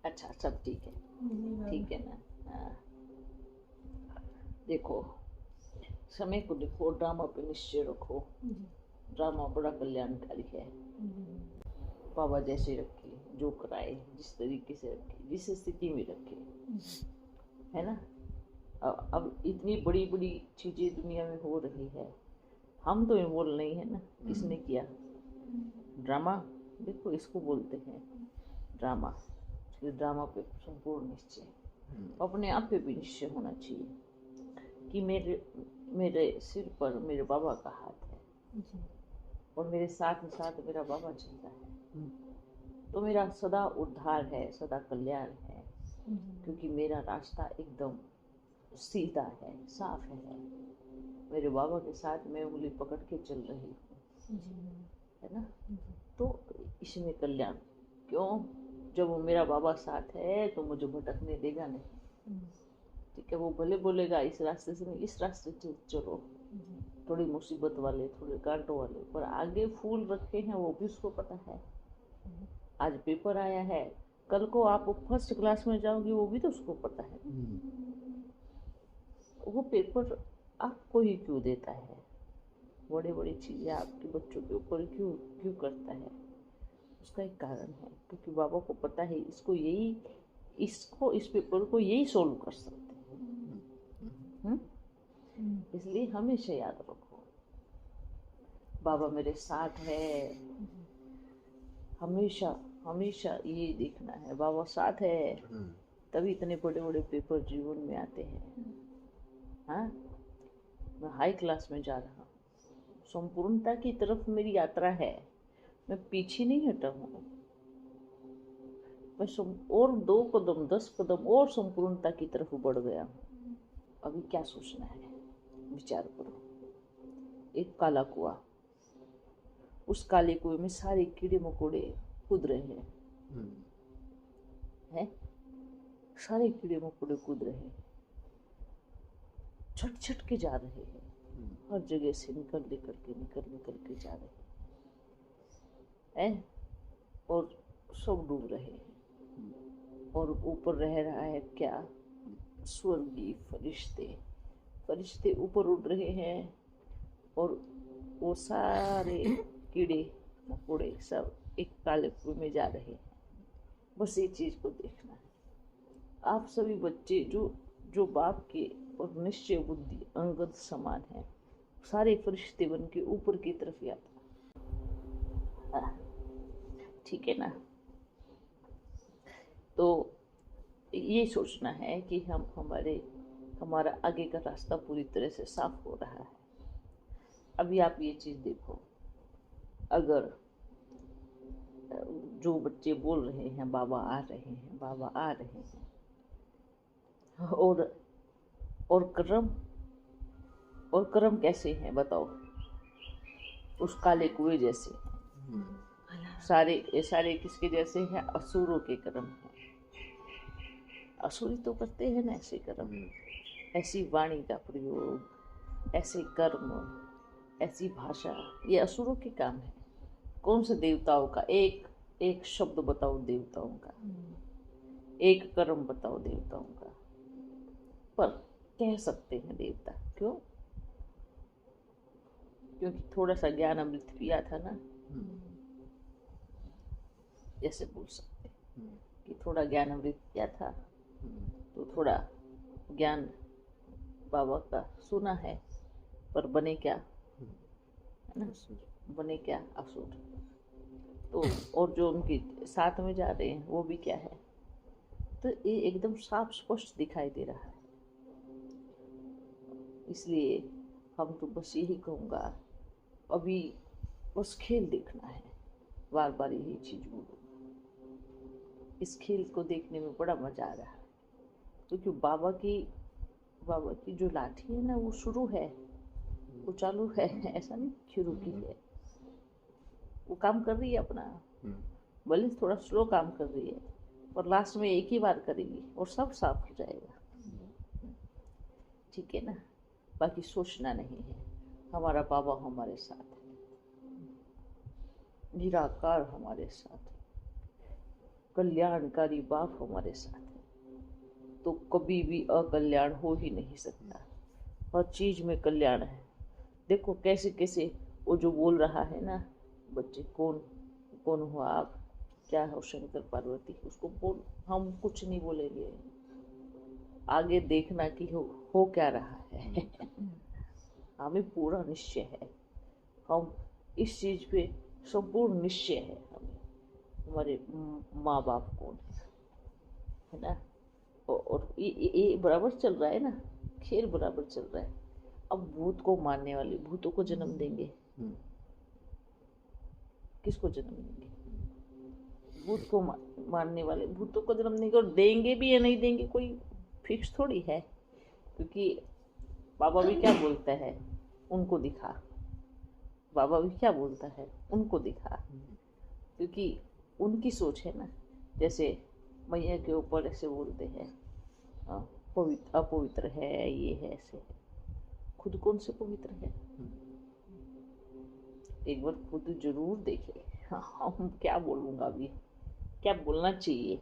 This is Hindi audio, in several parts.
अच्छा सब ठीक है, ठीक है ना। हाँ, देखो समय को देखो, ड्रामा पे निश्चय रखो। ड्रामा बड़ा कल्याणकारी है। बाबा जैसे रखे, जो कराए, जिस तरीके से रखे, जिस स्थिति में रखे, है ना। अब इतनी बड़ी बड़ी चीजें दुनिया में हो रही है, हम तो इन्वॉल्व नहीं है ना। किसने किया? ड्रामा। देखो इसको बोलते हैं ड्रामा। ड्रामा पे संपूर्ण निश्चय, अपने आप पे भी निश्चय होना चाहिए कि मेरे मेरे सिर पर मेरे बाबा का हाथ है और मेरे साथ साथ मेरा बाबा चलता है, तो मेरा सदा उद्धार है, सदा कल्याण है, क्योंकि मेरा रास्ता एकदम सीधा है, साफ है। मेरे बाबा के साथ मैं उंगली पकड़ के चल रही हूँ, है ना। तो इसमें कल्याण क्यों? जब वो मेरा बाबा साथ है तो मुझे भटकने देगा नहीं। ठीक है, वो भले बोलेगा इस रास्ते से नहीं, इस रास्ते से चलो, थोड़ी मुसीबत वाले, थोड़े कांटों वाले, पर आगे फूल रखे हैं वो भी उसको पता है। आज पेपर आया है, कल को आप फर्स्ट क्लास में जाओगे, वो भी तो उसको पता है। वो पेपर आपको ही क्यों देता है? बड़ी बड़ी चीजें आपके बच्चों के ऊपर क्यों क्यों करता है? उसका एक कारण है, क्योंकि बाबा को पता है इसको इस पेपर को यही सोल्व कर सकते हैं। इसलिए हमेशा याद रखो, बाबा मेरे साथ है। हमेशा हमेशा ये देखना है, बाबा साथ है, तभी इतने बड़े बड़े पेपर जीवन में आते हैं। हाँ, मैं हाई क्लास में जा रहा हूँ, संपूर्णता की तरफ मेरी यात्रा है, मैं पीछे नहीं हटा हूँ। मैं और 2 कदम 10 कदम और संपूर्णता की तरफ बढ़ गया हूँ। अभी क्या सोचना है, विचार करो। एक काला कुआं, उस काले कुएं में सारे कीड़े मकोड़े कूद रहे हैं, सारे कीड़े मकोड़े कूद रहे हैं, छट छट के जा रहे हैं, हर जगह से निकल के जा रहे हैं, और सब डूब रहे हैं। और ऊपर रह रहा है क्या? स्वर्गीय फरिश्ते। फरिश्ते ऊपर उड़ रहे हैं, और वो सारे कीड़े मकोड़े सब एक काले कुएं में जा रहे हैं। बस ये चीज को देखना है। आप सभी बच्चे जो जो बाप के और निश्चय बुद्धि अंगद समान है, सारे फरिश्ते बन के ऊपर की तरफ यात्रा। ठीक है ना। तो ये सोचना है कि हमारा आगे का रास्ता पूरी तरह से साफ हो रहा है। अभी आप ये चीज देखो, अगर जो बच्चे बोल रहे हैं बाबा आ रहे हैं, बाबा आ रहे हैं, और कर्म कैसे हैं बताओ? उस काले कुएं जैसे। सारे किसके जैसे हैं? असुरों के कर्म हैं। असुरी तो करते हैं ना ऐसे कर्म, ऐसी वाणी का प्रयोग, ऐसे कर्म, ऐसी भाषा, ये असुरों के काम है। कौन से देवताओं का? एक शब्द बताओ देवताओं का, एक कर्म बताओ देवताओं का, पर कह सकते हैं देवता। क्यों? क्योंकि थोड़ा सा ज्ञान अमृत पिया था ना, जैसे बोल सकते कि थोड़ा ज्ञान अमृत पिया था, तो थोड़ा ज्ञान बाबा का सुना है, पर बने क्या? है ना, बने क्या? असुर। तो और जो उनके साथ में जा रहे हैं वो भी क्या है? तो ये एकदम साफ स्पष्ट दिखाई दे रहा है। इसलिए हम तो बस यही कहूँगा, अभी बस खेल देखना है, बार बार यही चीज बोलूँगा। इस खेल को देखने में बड़ा मजा आ रहा है, क्योंकि बाबा की जो लाठी है ना, वो शुरू है, वो चालू है, ऐसा नहीं शुरू की है, वो काम कर रही है अपना। भले थोड़ा स्लो काम कर रही है, पर लास्ट में एक ही बार करेगी और सब साफ हो जाएगा। ठीक है ना। बाकी सोचना नहीं है, हमारा बाबा हमारे साथ है, निराकार हमारे साथ है, कल्याणकारी बाप हमारे साथ है, तो कभी भी अकल्याण हो ही नहीं सकता। हर चीज में कल्याण है। देखो कैसे कैसे वो जो बोल रहा है ना बच्चे, कौन कौन हो आप, क्या हो शंकर पार्वती, उसको बोल, हम कुछ नहीं बोलेंगे, आगे देखना कि हो क्या रहा है। हमें पूरा निश्चय है, हम इस चीज पे संपूर्ण निश्चय है हमें, हमारे माँ बाप कौन है ना। और ये बराबर चल रहा है ना, खेल बराबर चल रहा है। अब भूत को मारने वाले भूतों को जन्म देंगे, किसको जन्म देंगे? भूत को मारने वाले भूतों को जन्म देंगे। और देंगे भी या नहीं देंगे कोई फिक्स थोड़ी है, क्योंकि बाबा भी क्या बोलता है, उनको दिखा। बाबा भी क्या बोलता है, उनको दिखा, क्योंकि उनकी सोच है ना। जैसे मैया के ऊपर ऐसे बोलते हैं पवित्र अपवित्र है, ये है, ऐसे है। खुद कौन से पवित्र है? एक बार खुद जरूर देखे। हम क्या बोलूंगा अभी, क्या बोलना चाहिए,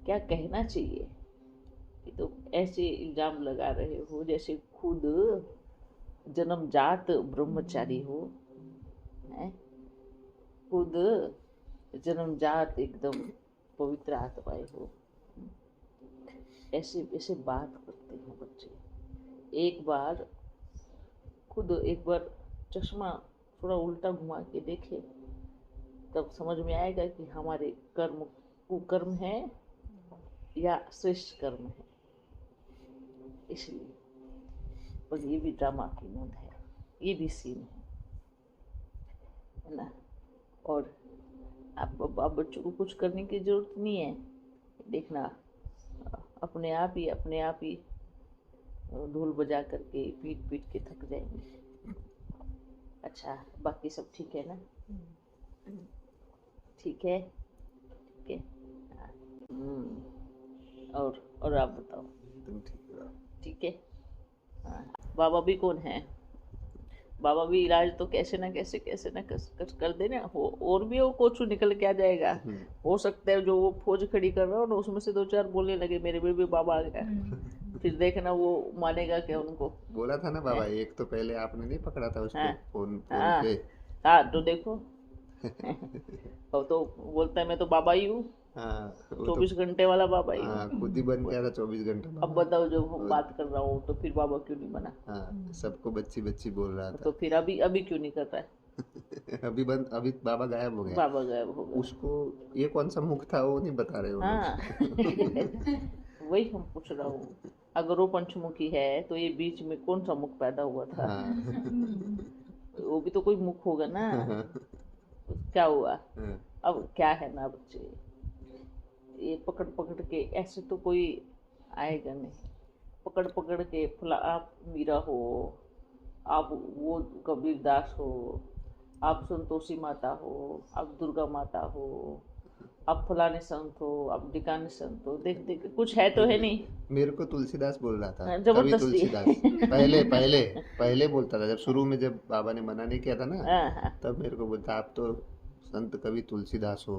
क्या कहना चाहिए? ये तो ऐसे इल्जाम लगा रहे हो जैसे खुद जन्मजात ब्रह्मचारी हो, है? खुद जन्मजात एकदम पवित्र आत्माएं हो। ऐसे ऐसे बात करते हैं बच्चे। एक बार चश्मा थोड़ा उल्टा घुमा के देखे, तब समझ में आएगा कि हमारे कर्म कुकर्म है या श्रेष्ठ कर्म है। इसलिए और ये भी ड्रामा की नोंद है, ये भी सीन है ना। और आप बच्चों को कुछ करने की जरूरत नहीं है, देखना अपने आप ही ढोल बजा करके पीट पीट के थक जाएंगे। अच्छा, बाकी सब ठीक है ना? ठीक है, ठीक है। और आप बताओ? ठीक है। हाँ, बाबा भी कौन है? बाबा भी इलाज तो कैसे ना कैसे कर देना हो, और भी वो कोचू निकल के आ जाएगा। हो सकता है जो वो फौज खड़ी कर रहा हो ना, उसमें से 2-4 बोलने लगे मेरे में भी बाबा आ गया। फिर देखना वो मानेगा क्या उनको। बोला था ना बाबा, एक तो पहले आपने नहीं पकड़ा था उसको फोन पे। हाँ तो देखो। अब तो बोलता है मैं तो बाबा ही हूँ। 24 घंटे वाला बाबा ही हूँ। खुद ही बन गया था 24 घंटे। अब बताओ, जब हम बात कर रहा हूँ तो फिर बाबा क्यों नहीं बना? सबको बच्ची बच्ची बोल रहा था, तो फिर अभी क्यों नहीं कर रहा है? अभी बाबा गायब हो गया। बाबा गायब हो गया। उसको ये कौन सा मुख था वो नहीं बता रहे हो। वही हम पूछ रहा हूँ, अगर वो पंचमुखी है तो ये बीच में कौन सा मुख पैदा हुआ था? वो भी तो कोई मुख होगा ना। क्या हुआ? अब क्या है ना बच्चे, ये पकड़ पकड़ के ऐसे तो कोई आएगा नहीं। पकड़ पकड़ के फला आप मीरा हो, आप वो कबीर दास हो, आप संतोषी माता हो, आप दुर्गा माता हो, आप फलाने संत हो, आप ढिकाने संत हो। देख देख कुछ है तो है नहीं। मेरे को तुलसीदास बोल रहा था, जबरदस्ती। तुलसीदास पहले बोलता था, जब शुरू में जब बाबा ने मना नहीं किया था ना, तब मेरे को बोलता आप तो संत कवि तुलसीदास हो,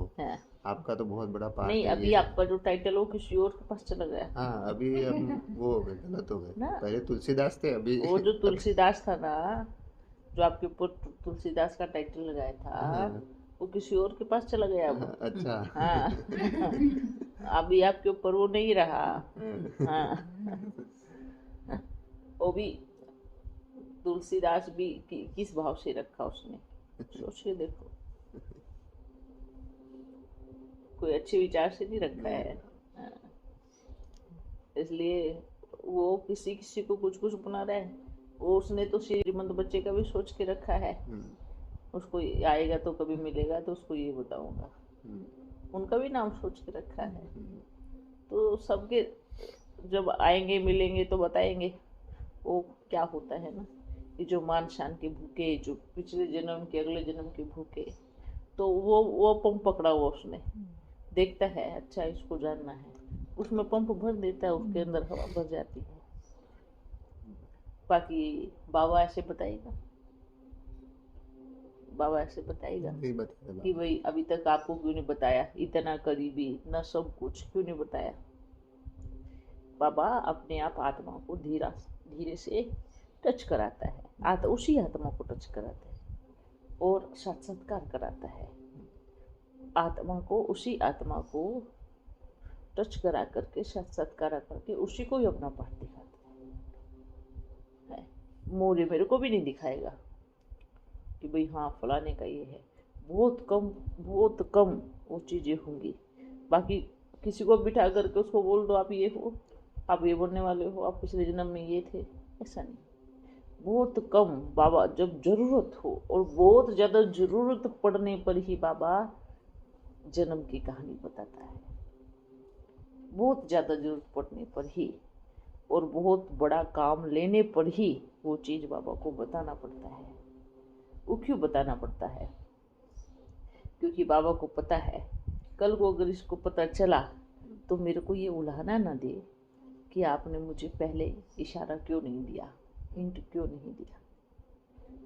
आपका तो बहुत बड़ा पाठ नहीं, है। अभी आपका जो टाइटल हो किसी और के पास चला गया। हाँ, अभी हम वो हो गए, गलत हो गए। पहले तुलसीदास थे, अभी वो जो तुलसीदास था ना, जो आपके ऊपर तुलसीदास का टाइटल लगाया था, वो किसी और के पास चला गया अब। अच्छा। हाँ। अभी आपके ऊपर वो नहीं रहा। हाँ। वो भी तुलसीदास भी किस भाव से रखा उसने, सोच के देखो। कोई अच्छे विचार से नहीं रखा है। इसलिए वो किसी किसी को कुछ कुछ बना रहा है। वो उसने तो श्रीमंत बच्चे का भी सोच के रखा है। उसको आएगा तो कभी मिलेगा तो उसको ये बताऊंगा, उनका भी नाम सोच के रखा है। तो सबके जब आएंगे मिलेंगे तो बताएंगे वो क्या होता है ना। कि जो मान शान के भूखे, जो पिछले जन्म के अगले जन्म के भूखे, तो वो पंप पकड़ा हुआ उसने, देखता है अच्छा इसको जानना है, उसमें पंप भर देता है, उसके अंदर हवा भर जाती है। बाकी बाबा ऐसे बताएगा, बाबा ऐसे बताएगा नहीं बताएगा कि भाई अभी तक आपको क्यों नहीं बताया, इतना करीबी, इतना सब कुछ क्यों नहीं बताया। बाबा अपने आप आत्मा को धीरे से टच कराता है, उसी आत्मा को टच कराता है और साक्षात्कार कराता है। उसी आत्मा को टच करा करके साक्षात्कार करके उसी को ही अपना पाठ दिखाता है। मोरे मेरे को भी नहीं दिखाएगा कि भाई हाँ फलाने का ये है। बहुत कम वो चीजें होंगी। बाकी किसी को बिठा करके उसको बोल दो आप ये हो, आप ये बनने वाले हो, आप पिछले जन्म में ये थे, ऐसा नहीं। बहुत कम बाबा जब जरूरत हो, और बहुत ज्यादा जरूरत पड़ने पर ही बाबा जन्म की कहानी बताता है। बहुत ज्यादा जरूरत पड़ने पर ही और बहुत बड़ा काम लेने पर ही वो चीज बाबा को बताना पड़ता है। वो क्यों बताना पड़ता है? क्योंकि बाबा को पता है कल को अगर इसको पता चला तो मेरे को ये उलाहना ना दे कि आपने मुझे पहले इशारा क्यों नहीं दिया, हिंट क्यों नहीं दिया।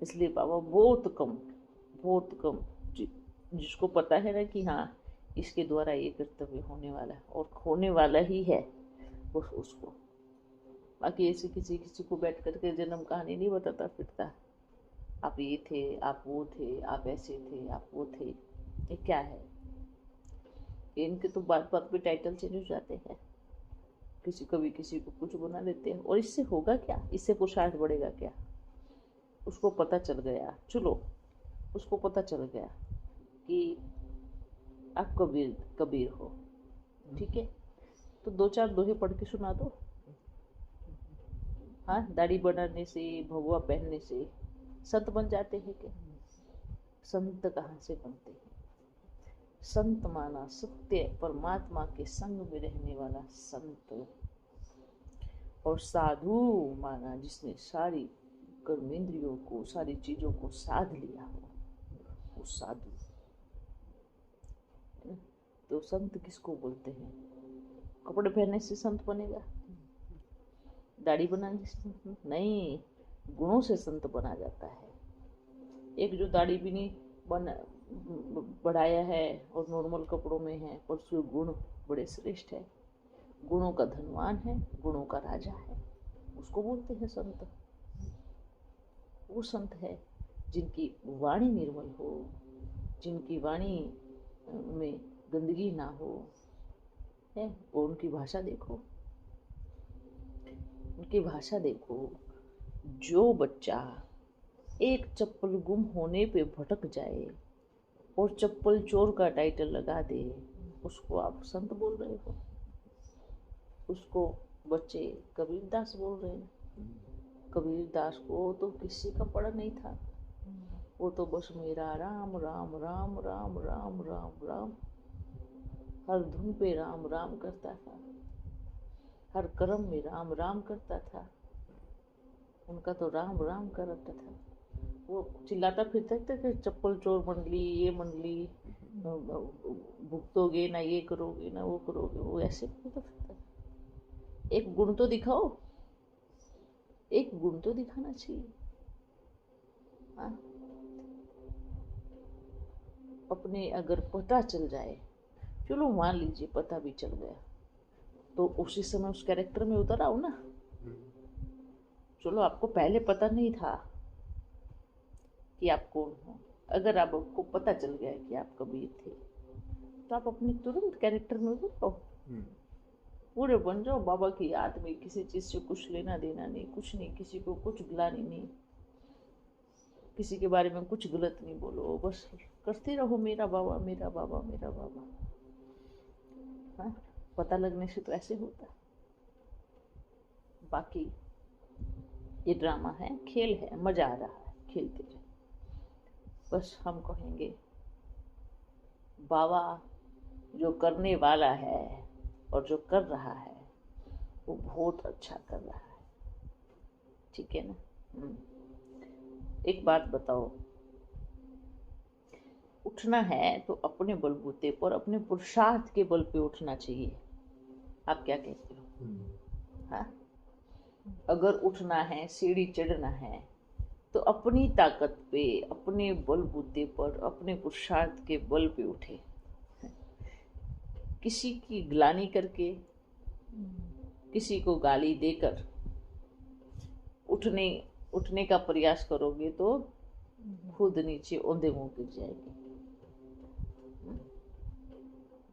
इसलिए बाबा बहुत कम जिसको पता है ना कि हाँ इसके द्वारा ये कर्तव्य होने वाला है और होने वाला ही है उसको। बाकी ऐसे किसी को बैठ करके जन्म कहानी नहीं बताता फिरता, आप ये थे, आप वो थे, आप ऐसे थे, आप वो थे। ये क्या है? इनके तो बात बात पे टाइटल चेंज हो जाते हैं। किसी को कुछ बना देते हैं। और इससे होगा क्या? इससे पुरुषार्थ बढ़ेगा क्या? उसको पता चल गया, चलो उसको पता चल गया कि आप कबीर हो, ठीक है, तो 2-4 दोहे पढ़ के सुना दो। हाँ, दाढ़ी बनाने से, भगवा पहनने से संत बन जाते हैं क्या? संत कहाँ से बनते हैं? संत माना सत्य परमात्मा के संग में रहने वाला संत, और साधु माना जिसने सारी कर्मेंद्रियों को, सारी चीजों को साध लिया हो, वो साधु। तो संत किसको बोलते हैं? कपड़े पहनने से संत बनेगा? दाढ़ी बनाने से नहीं, गुणों से संत बना जाता है। एक जो दाढ़ी भी नहीं बढ़ाया है और नॉर्मल कपड़ों में है, और उसके गुण बड़े श्रेष्ठ है, गुणों का धनवान है, गुणों का राजा है, उसको बोलते हैं संत। वो संत है जिनकी वाणी निर्मल हो, जिनकी वाणी में गंदगी ना हो, है। और उनकी भाषा देखो, जो बच्चा एक चप्पल गुम होने पे भटक जाए और चप्पल चोर का टाइटल लगा दे, उसको आप संत बोल रहे हो। उसको बच्चे कबीरदास बोल रहे हैं। कबीरदास को तो किसी का पड़ा नहीं था, वो तो बस मेरा राम राम राम राम राम राम राम, हर धुन पे राम राम करता था, हर कर्म में राम राम करता था। उनका तो राम राम करता था। वो चिल्लाता फिरता था कि चप्पल चोर मंडली, ये मंडली, भुगतोगे ना, ये करोगे ना, वो करोगे, वो ऐसे बोलता फिरता। एक गुण तो दिखाओ, एक गुण तो दिखाना चाहिए। हाँ, अपने अगर पता चल जाए, चलो मान लीजिए पता भी चल गया, तो उसी समय उस कैरेक्टर में उतर आओ ना। चलो आपको पहले पता नहीं था कि आप कौन हो, अगर आपको पता चल गया कि आप कबीर थे, तो आप अपने तुरंत कैरेक्टर में उतर आओ, पूरे बन जाओ बाबा की याद में। किसी चीज से कुछ लेना देना नहीं, कुछ नहीं, किसी को कुछ गिलानी नहीं, किसी के बारे में कुछ गलत नहीं बोलो, बस करते रहो मेरा बाबा मेरा बाबा मेरा बाबा। हाँ, पता लगने से तो ऐसे होता। बाकी ये ड्रामा है, खेल है, मजा आ रहा है, खेलते रहे। बस हम कहेंगे बाबा जो करने वाला है और जो कर रहा है वो बहुत अच्छा कर रहा है, ठीक है ना। एक बात बताओ, उठना है तो अपने बलबूते पर, अपने पुरुषार्थ के बल पे उठना चाहिए। आप क्या कहते हो? हाँ, अगर उठना है, सीढ़ी चढ़ना है, तो अपनी ताकत पे, अपने बलबूते पर, अपने पुरुषार्थ के बल पे उठे। किसी की ग्लानि करके, किसी को गाली देकर उठने का प्रयास करोगे तो खुद नीचे औंधे मुंह गिर जाएगी।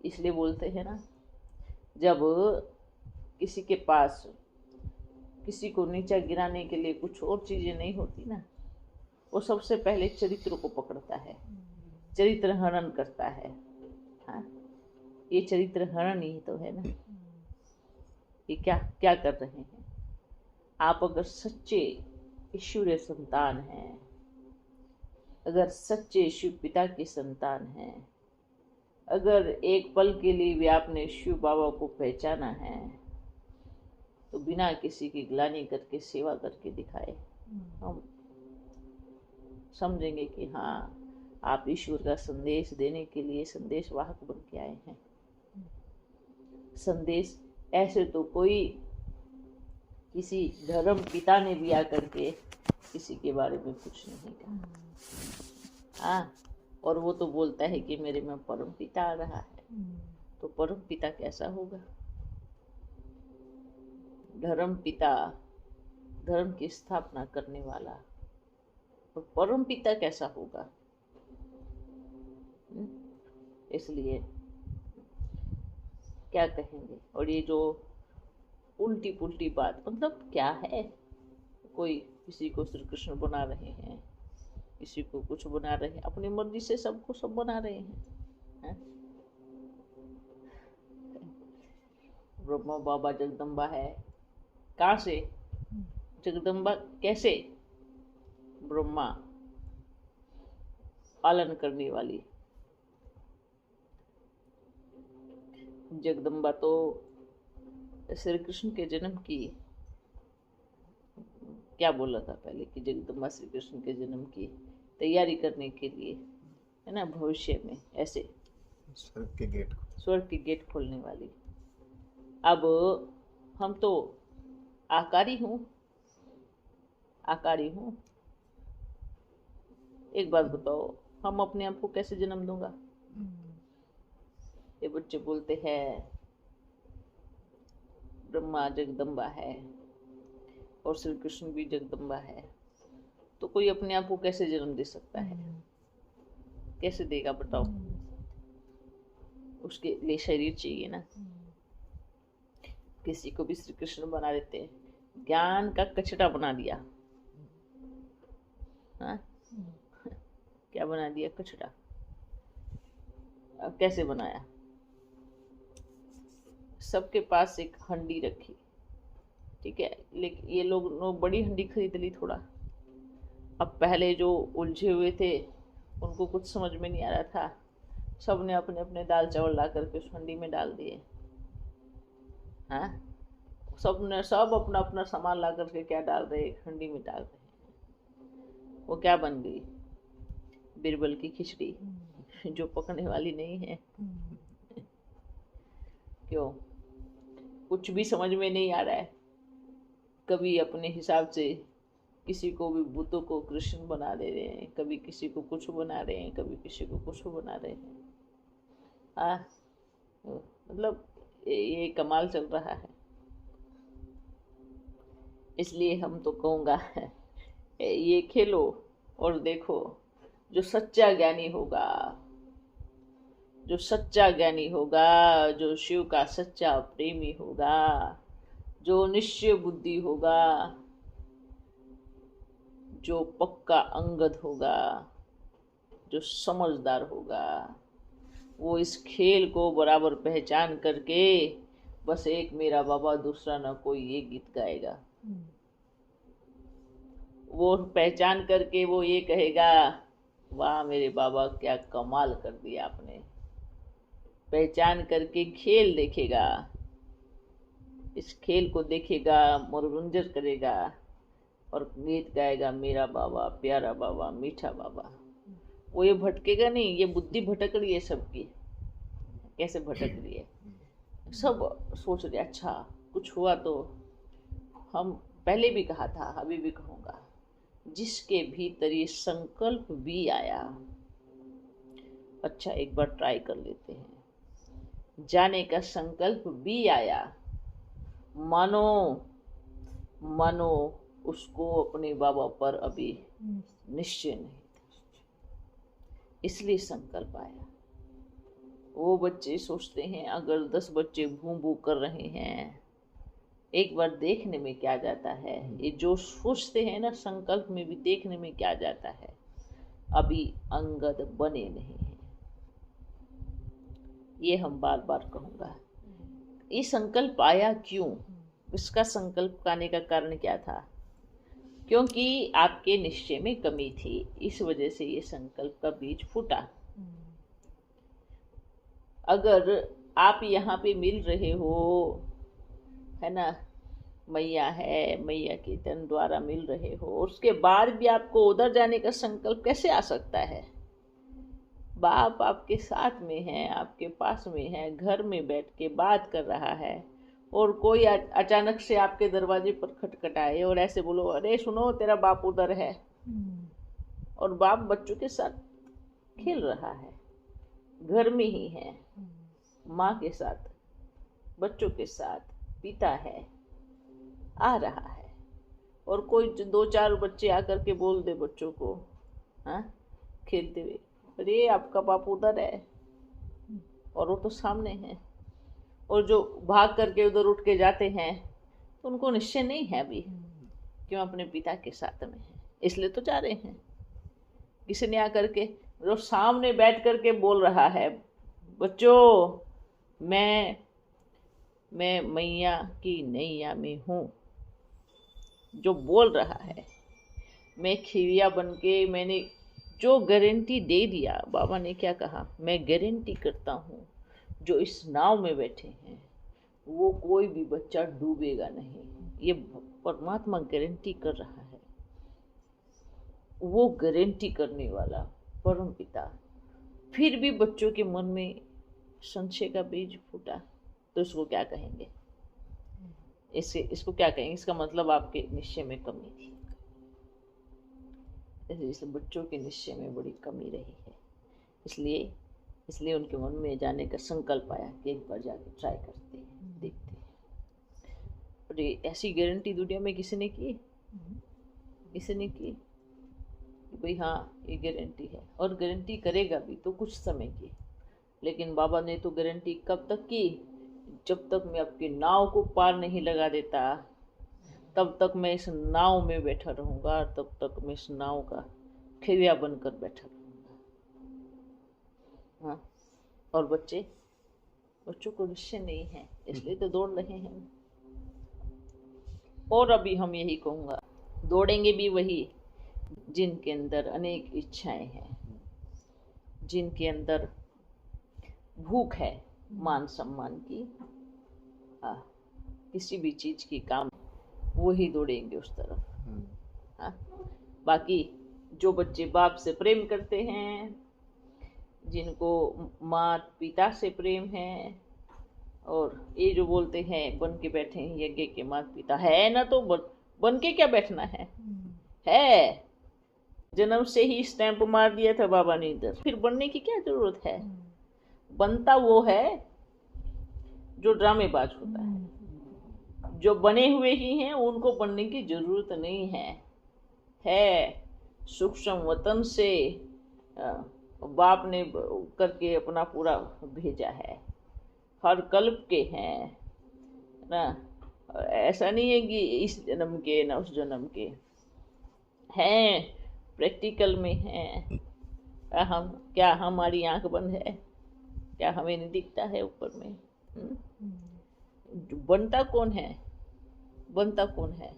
इसलिए बोलते हैं ना, जब किसी के पास किसी को नीचा गिराने के लिए कुछ और चीजें नहीं होती ना, वो सबसे पहले चरित्र को पकड़ता है, चरित्र हनन करता है। हाँ, ये चरित्र हनन ही तो है ना। ये क्या क्या कर रहे हैं आप? अगर सच्चे ईश्वरीय संतान हैं, अगर सच्चे शिव पिता की संतान हैं, अगर एक पल के लिए भी आपने शिव बाबा को पहचाना है, तो बिना किसी की ग्लानि करके सेवा करके दिखाए। हम समझेंगे कि हाँ, आप ईश्वर का संदेश देने के लिए संदेश वाहक बन के आए हैं। संदेश ऐसे तो कोई किसी धर्म पिता ने भी आकर के किसी के बारे में कुछ नहीं कहा। हाँ, और वो तो बोलता है कि मेरे में परम पिता आ रहा है। तो परम पिता कैसा होगा? धर्म पिता, धर्म की स्थापना करने वाला, और परम पिता कैसा होगा? इसलिए क्या कहेंगे। और ये जो उल्टी पुल्टी बात, मतलब क्या है? कोई किसी को श्री कृष्ण बना रहे हैं, किसी को कुछ बना रहे हैं, अपनी मर्जी से सबको सब बना रहे हैं। ब्रह्मा बाबा जगदम्बा है, कहाँ से? जगदम्बा कैसे? ब्रह्मा पालन करने वाली जगदम्बा तो श्री कृष्ण के जन्म की क्या बोला था पहले कि जगदम्बा श्री कृष्ण के जन्म की तैयारी करने के लिए, है ना, भविष्य में ऐसे स्वर्ग के गेट खोलने वाली। अब हम तो आकारी हूँ। एक बात बताओ, हम अपने आप को कैसे जन्म दूंगा? ये बच्चे बोलते हैं ब्रह्मा जगदम्बा है और श्री कृष्ण भी जगदम्बा है, तो कोई अपने आप को कैसे जन्म दे सकता है? कैसे देगा बताओ? उसके लिए शरीर चाहिए ना। किसी को भी श्री कृष्ण बना देते हैं, ज्ञान का कचरा बना दिया। हाँ, क्या बना दिया? कचरा। अब कैसे बनाया? सबके पास एक हंडी रखी, ठीक है, लेकिन ये लोग बड़ी हंडी खरीद ली थोड़ा। अब पहले जो उलझे हुए थे उनको कुछ समझ में नहीं आ रहा था, सब ने अपने अपने दाल चावल ला करके उस हंडी में डाल दिए। हाँ, सब अपना अपना सामान ला करके क्या डाल रहे? हंडी में डाल रहे। वो क्या बन गई? बिरबल की खिचड़ी, जो पकने वाली नहीं है। क्यों? कुछ भी समझ में नहीं आ रहा है। कभी अपने हिसाब से किसी को भी भूतों को कृष्ण बना दे रहे हैं, कभी किसी को कुछ बना रहे हैं, कभी किसी को कुछ बना रहे हैं। मतलब ये कमाल चल रहा है। इसलिए हम तो कहूँगा ये खेलो और देखो, जो सच्चा ज्ञानी होगा, जो सच्चा ज्ञानी होगा, जो शिव का सच्चा प्रेमी होगा, जो निश्चय बुद्धि होगा, जो पक्का अंगद होगा, जो समझदार होगा, वो इस खेल को बराबर पहचान करके बस एक मेरा बाबा दूसरा ना कोई ये गीत गाएगा। वो पहचान करके वो ये कहेगा, वाह मेरे बाबा क्या कमाल कर दिया आपने। पहचान करके खेल देखेगा, इस खेल को देखेगा, मनोरंजन करेगा और गीत गाएगा, मेरा बाबा प्यारा बाबा मीठा बाबा। वो ये भटकेगा नहीं। ये बुद्धि भटक रही है सबकी। कैसे भटक रही है? सब सोच रहे अच्छा कुछ हुआ तो, हम पहले भी कहा था, अभी भी कहूँगा, जिसके भीतर ये संकल्प भी आया। अच्छा, एक बार ट्राई कर लेते हैं। जाने का संकल्प भी आया, मानो मानो उसको अपने बाबा पर अभी निश्चय नहीं था, इसलिए संकल्प आया। वो बच्चे सोचते हैं अगर 10 बच्चे भू भू कर रहे हैं, एक बार देखने में क्या जाता है। ये जो सोचते हैं ना, संकल्प में भी देखने में क्या जाता है, अभी अंगद बने नहीं हैं। ये हम बार बार कहूँगा। ये संकल्प आया क्यों? इसका संकल्प आने का कारण क्या था? क्योंकि आपके निश्चय में कमी थी, इस वजह से ये संकल्प का बीज फूटा। अगर आप यहाँ पे मिल रहे हो, है ना, मैया है, मैया के तन द्वारा मिल रहे हो, उसके बाद भी आपको उधर जाने का संकल्प कैसे आ सकता है? बाप आपके साथ में है, आपके पास में है, घर में बैठ के बात कर रहा है, और कोई अचानक से आपके दरवाजे पर खटखटाए और ऐसे बोलो, अरे सुनो तेरा बाप उधर है, और बाप बच्चों के साथ खेल रहा है, घर में ही है, माँ के साथ, बच्चों के साथ, पिता है, आ रहा है, और कोई 2-4 बच्चे आकर के बोल दे बच्चों को, हाँ, खेलते हुए, अरे आपका बाप उधर है, और वो तो सामने है, और जो भाग करके उधर उठ के जाते हैं तो उनको निश्चय नहीं है अभी, क्यों? अपने पिता के साथ में है, इसलिए तो जा रहे हैं। किसी ने आकर के जो सामने बैठ करके बोल रहा है, बच्चों मैं मैया की नैया में हूँ, जो बोल रहा है, मैं खिविया बन के मैंने जो गारंटी दे दिया, बाबा ने क्या कहा, मैं गारंटी करता हूँ जो इस नाव में बैठे हैं वो कोई भी बच्चा डूबेगा नहीं। ये परमात्मा गारंटी कर रहा है, वो गारंटी करने वाला परम पिता। फिर भी बच्चों के मन में संशय का बीज फूटा, तो इसको क्या कहेंगे? इसको क्या कहेंगे? इसका मतलब आपके निश्चय में कमी थी, इसलिए बच्चों के निश्चय में बड़ी कमी रही है, इसलिए उनके मन में जाने का संकल्प आया कि एक बार जाके ट्राई करते हैं, देखते हैं। और ये ऐसी गारंटी दुनिया में किसी ने की? किसी ने की कि भाई हाँ ये गारंटी है, और गारंटी करेगा भी तो कुछ समय की। लेकिन बाबा ने तो गारंटी कब तक की? जब तक मैं आपकी नाव को पार नहीं लगा देता, तब तक मैं इस नाव में बैठा रहूँगा, तब तक मैं इस नाव का खेविया बनकर बैठा रहूँगा। हाँ, और बच्चों को निश्चय नहीं है, इसलिए तो दौड़ रहे हैं। और अभी हम यही कहूँगा, दौड़ेंगे भी वही जिनके अंदर अनेक इच्छाएं हैं, जिनके अंदर भूख है मान सम्मान की, किसी भी चीज की काम, वो ही दौड़ेंगे उस तरफ। हाँ, बाकी जो बच्चे बाप से प्रेम करते हैं, जिनको माता पिता से प्रेम है, और ये जो बोलते हैं बन के बैठे हैं यज्ञ के माता पिता, है ना, तो बन के क्या बैठना है? जन्म से ही स्टैंप मार दिया था बाबा ने इधर, फिर बनने की क्या जरूरत है? बनता वो है जो ड्रामेबाज होता है, जो बने हुए ही हैं उनको बनने की जरूरत नहीं है। सूक्ष्म वतन से बाप ने करके अपना पूरा भेजा है, हर कल्प के हैं ना, ऐसा नहीं है कि इस जन्म के ना उस जन्म के हैं, प्रैक्टिकल में हैं। क्या हमारी आंख बंद है? क्या हमें नहीं दिखता है ऊपर में? बनता कौन है? बनता कौन है?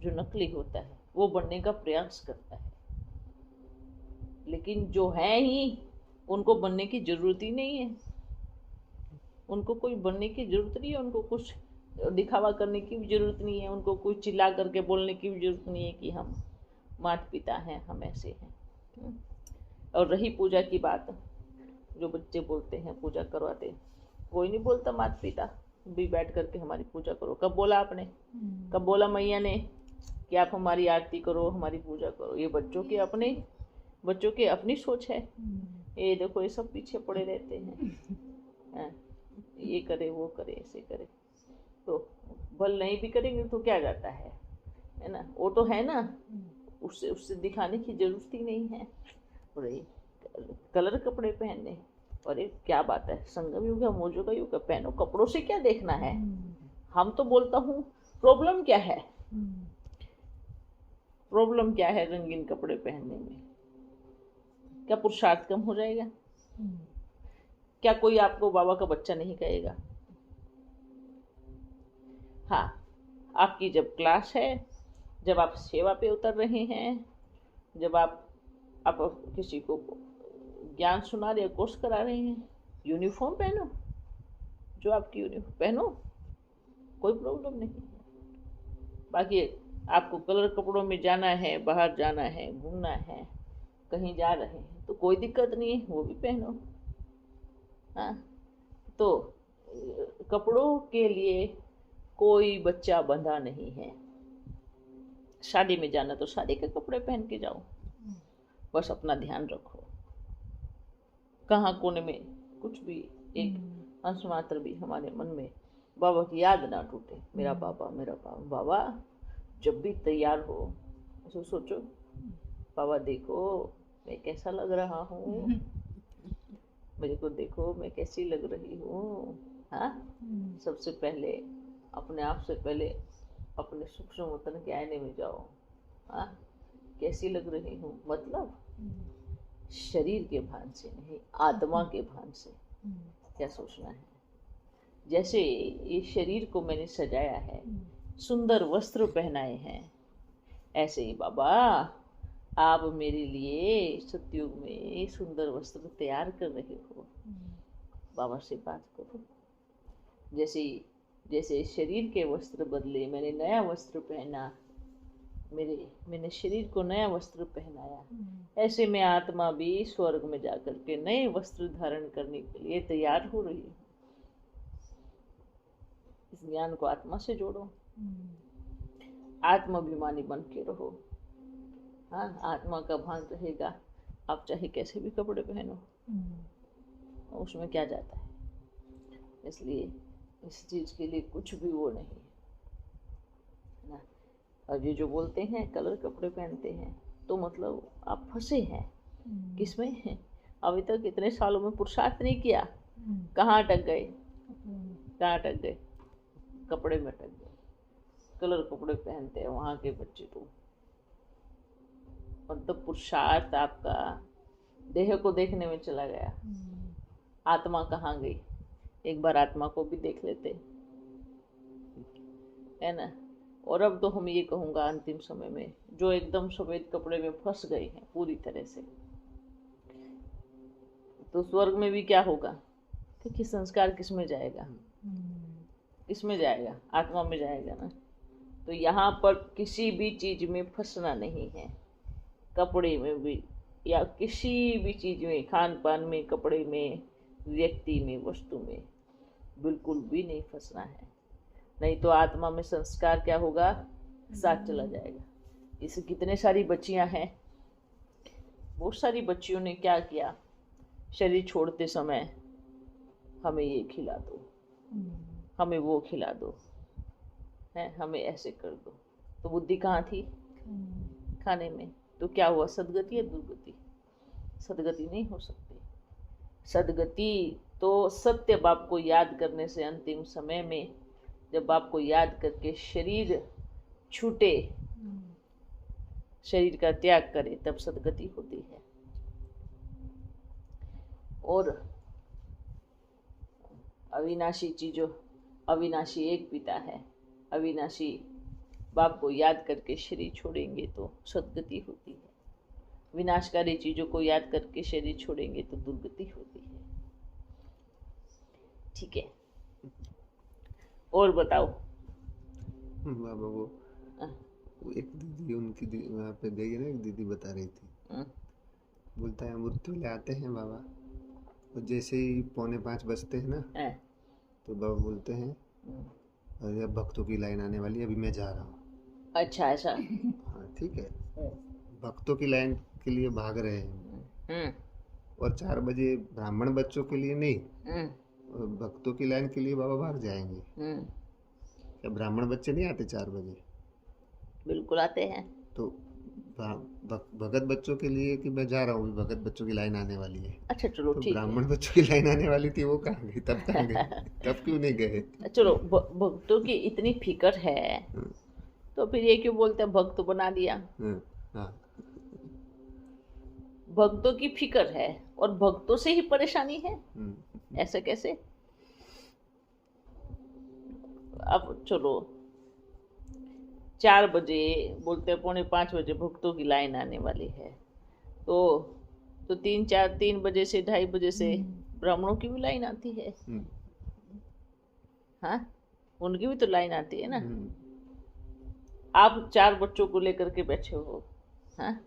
जो नकली होता है वो बनने का प्रयास करता है, लेकिन जो है ही उनको बनने की जरूरत ही नहीं है। उनको कोई बनने की जरूरत नहीं है, उनको कुछ दिखावा करने की भी जरूरत नहीं है, उनको कुछ चिल्ला करके बोलने की भी जरूरत नहीं है कि हम माता पिता हैं, हम ऐसे हैं। और रही पूजा की बात, जो बच्चे बोलते हैं पूजा करवाते, कोई नहीं बोलता माता पिता भी बैठ करके हमारी पूजा करो। कब बोला आपने? कब बोला मैया ने? कि आप हमारी आरती करो, हमारी पूजा करो। ये बच्चों की अपनी सोच है। ये देखो, ये सब पीछे पड़े रहते हैं, ये करे वो करे ऐसे करे, तो भल नहीं भी करेंगे तो क्या जाता है ना, वो तो है ना, उससे दिखाने की जरूरत ही नहीं है। और ये कलर कपड़े पहनने, और ये क्या बात है, संगम युग है, मोजो का युग है, पहनो, कपड़ों से क्या देखना है। हम तो बोलता हूँ प्रॉब्लम क्या है, प्रॉब्लम क्या है रंगीन कपड़े पहनने में? क्या पुरुषार्थ कम हो जाएगा? क्या कोई आपको बाबा का बच्चा नहीं कहेगा? हाँ, आपकी जब क्लास है, जब आप सेवा पे उतर रहे हैं, जब आप किसी को ज्ञान सुना रहे, कोर्स करा रहे हैं, यूनिफॉर्म पहनो, जो आपकी यूनिफॉर्म पहनो, कोई प्रॉब्लम नहीं है। बाकी आपको कलर कपड़ों में जाना है, बाहर जाना है, घूमना है, कहीं जा रहे हैं, तो कोई दिक्कत नहीं है, वो भी पहनो। हाँ, तो कपड़ों के लिए कोई बच्चा बंधा नहीं है। शादी में जाना तो शादी के कपड़े पहन के जाओ, बस अपना ध्यान रखो, कहाँ कोने में कुछ भी एक अंश मात्र भी हमारे मन में बाबा की याद ना टूटे। मेरा बाबा, मेरा बाबा। बाबा जब भी तैयार हो तो सोचो, बाबा देखो मैं कैसा लग रहा हूँ, मेरे को देखो मैं कैसी लग रही हूँ। हाँ, सबसे पहले अपने आप से पहले अपने सूक्ष्म वतन के आईने में जाओ। हाँ, कैसी लग रही हूँ, मतलब शरीर के भान से नहीं, आत्मा के भान से क्या सोचना है। जैसे ये शरीर को मैंने सजाया है, सुंदर वस्त्र पहनाए हैं, ऐसे ही बाबा आप मेरे लिए सतयुग में सुंदर वस्त्र तैयार कर रहे हो। बाबा से बात करो। जैसे शरीर के वस्त्र बदले मैंने नया वस्त्र पहना, मैंने शरीर को नया वस्त्र पहनाया, ऐसे में आत्मा भी स्वर्ग में जाकर के नए वस्त्र धारण करने के लिए तैयार हो रही है। इस ज्ञान को आत्मा से जोड़ो, आत्माभिमानी बन के रहो। हाँ, आत्मा का भान रहेगा, आप चाहे कैसे भी कपड़े पहनो, उसमें क्या जाता है। इसलिए इस चीज के लिए कुछ भी वो नहीं है ना। और ये जो बोलते हैं कलर कपड़े पहनते हैं, तो मतलब आप फंसे हैं किसमें हैं? अभी तक इतने सालों में पुरुषार्थ नहीं किया, कहाँ अटक गए, कहाँ अटक गए? कपड़े में अटक गए। कलर कपड़े पहनते हैं वहाँ के बच्चे तो, मतलब पुरुषार्थ आपका देह को देखने में चला गया, आत्मा कहाँ गई? एक बार आत्मा को भी देख लेते, है ना। और अब तो हम ये कहूँगा अंतिम समय में जो एकदम सफेद कपड़े में फंस गए हैं पूरी तरह से, तो स्वर्ग में भी क्या होगा? क्योंकि संस्कार किस में जाएगा? किस में जाएगा? आत्मा में जाएगा ना। तो यहाँ पर किसी भी चीज में फंसना नहीं है, कपड़े में भी या किसी भी चीज में, खान पान में, कपड़े में, व्यक्ति में, वस्तु में बिल्कुल भी नहीं फंसना है। नहीं तो आत्मा में संस्कार क्या होगा? साथ चला जाएगा। इसे कितने सारी बच्चियां हैं, बहुत सारी बच्चियों ने क्या किया, शरीर छोड़ते समय हमें ये खिला दो, हमें वो खिला दो, है हमें ऐसे कर दो। तो बुद्धि कहाँ थी? खाने में। तो क्या हुआ? सदगति या दुर्गति? सदगति नहीं हो सकती। सदगति तो सत्य बाप को याद करने से, अंतिम समय में जब बाप को याद करके शरीर छूटे, शरीर का त्याग करे, तब सदगति होती है। और अविनाशी चीजों, अविनाशी एक पिता है, अविनाशी बाप को याद करके शरीर छोड़ेंगे तो सदगति होती है। विनाशकारी चीजों को याद करके शरीर छोड़ेंगे तो दुर्गति होती है। ठीक है, और बताओ। बाबा वो एक दीदी, उनकी वहाँ पे गई ना, एक दीदी बता रही थी, बोलता है मृत्यु ले आते हैं बाबा, और जैसे ही 4:45 बजते हैं ना, तो बाबा बोलते हैं अरे अब भक्तों की लाइन आने वाली है, अभी मैं जा रहा हूँ। अच्छा ऐसा। हाँ ठीक है, भक्तों की लाइन के लिए भाग रहे हैं, हम्म और 4 बजे ब्राह्मण बच्चों के लिए नहीं, हम्म और भक्तों की लाइन के लिए बाबा भाग जाएंगे। हम्म। क्या ब्राह्मण बच्चे नहीं आते 4 बजे? बिल्कुल आते हैं। तो भगत बच्चों के लिए कि मैं जा रहा हूँ, भगत बच्चों की लाइन आने वाली है, अच्छा चलो तो ठीक है। ब्राह्मण बच्चों की लाइन आने वाली थी, वो कहाँ गई? तब कहाँ गई? तब क्यों नहीं गए? चलो भक्तों की इतनी फिक्र है हाँ, तो फिर ये क्यों बोलते हैं भक्त बना दिया? हाँ, हाँ, भक्तों की फिक्र है और भक्तों से ही परेशानी है, हम्म, ऐसा कैसे? अब चलो 4 बजे बोलते हैं, 4:45 बजे भक्तों की लाइन आने वाली है, तो 3 बजे से 2:30 बजे से ब्राह्मणों की भी लाइन आती है। हम्म, हाँ, उनकी भी तो लाइन आती है ना। हम्म, आप 4 बच्चों को लेकर के बैठे हो, हाँ,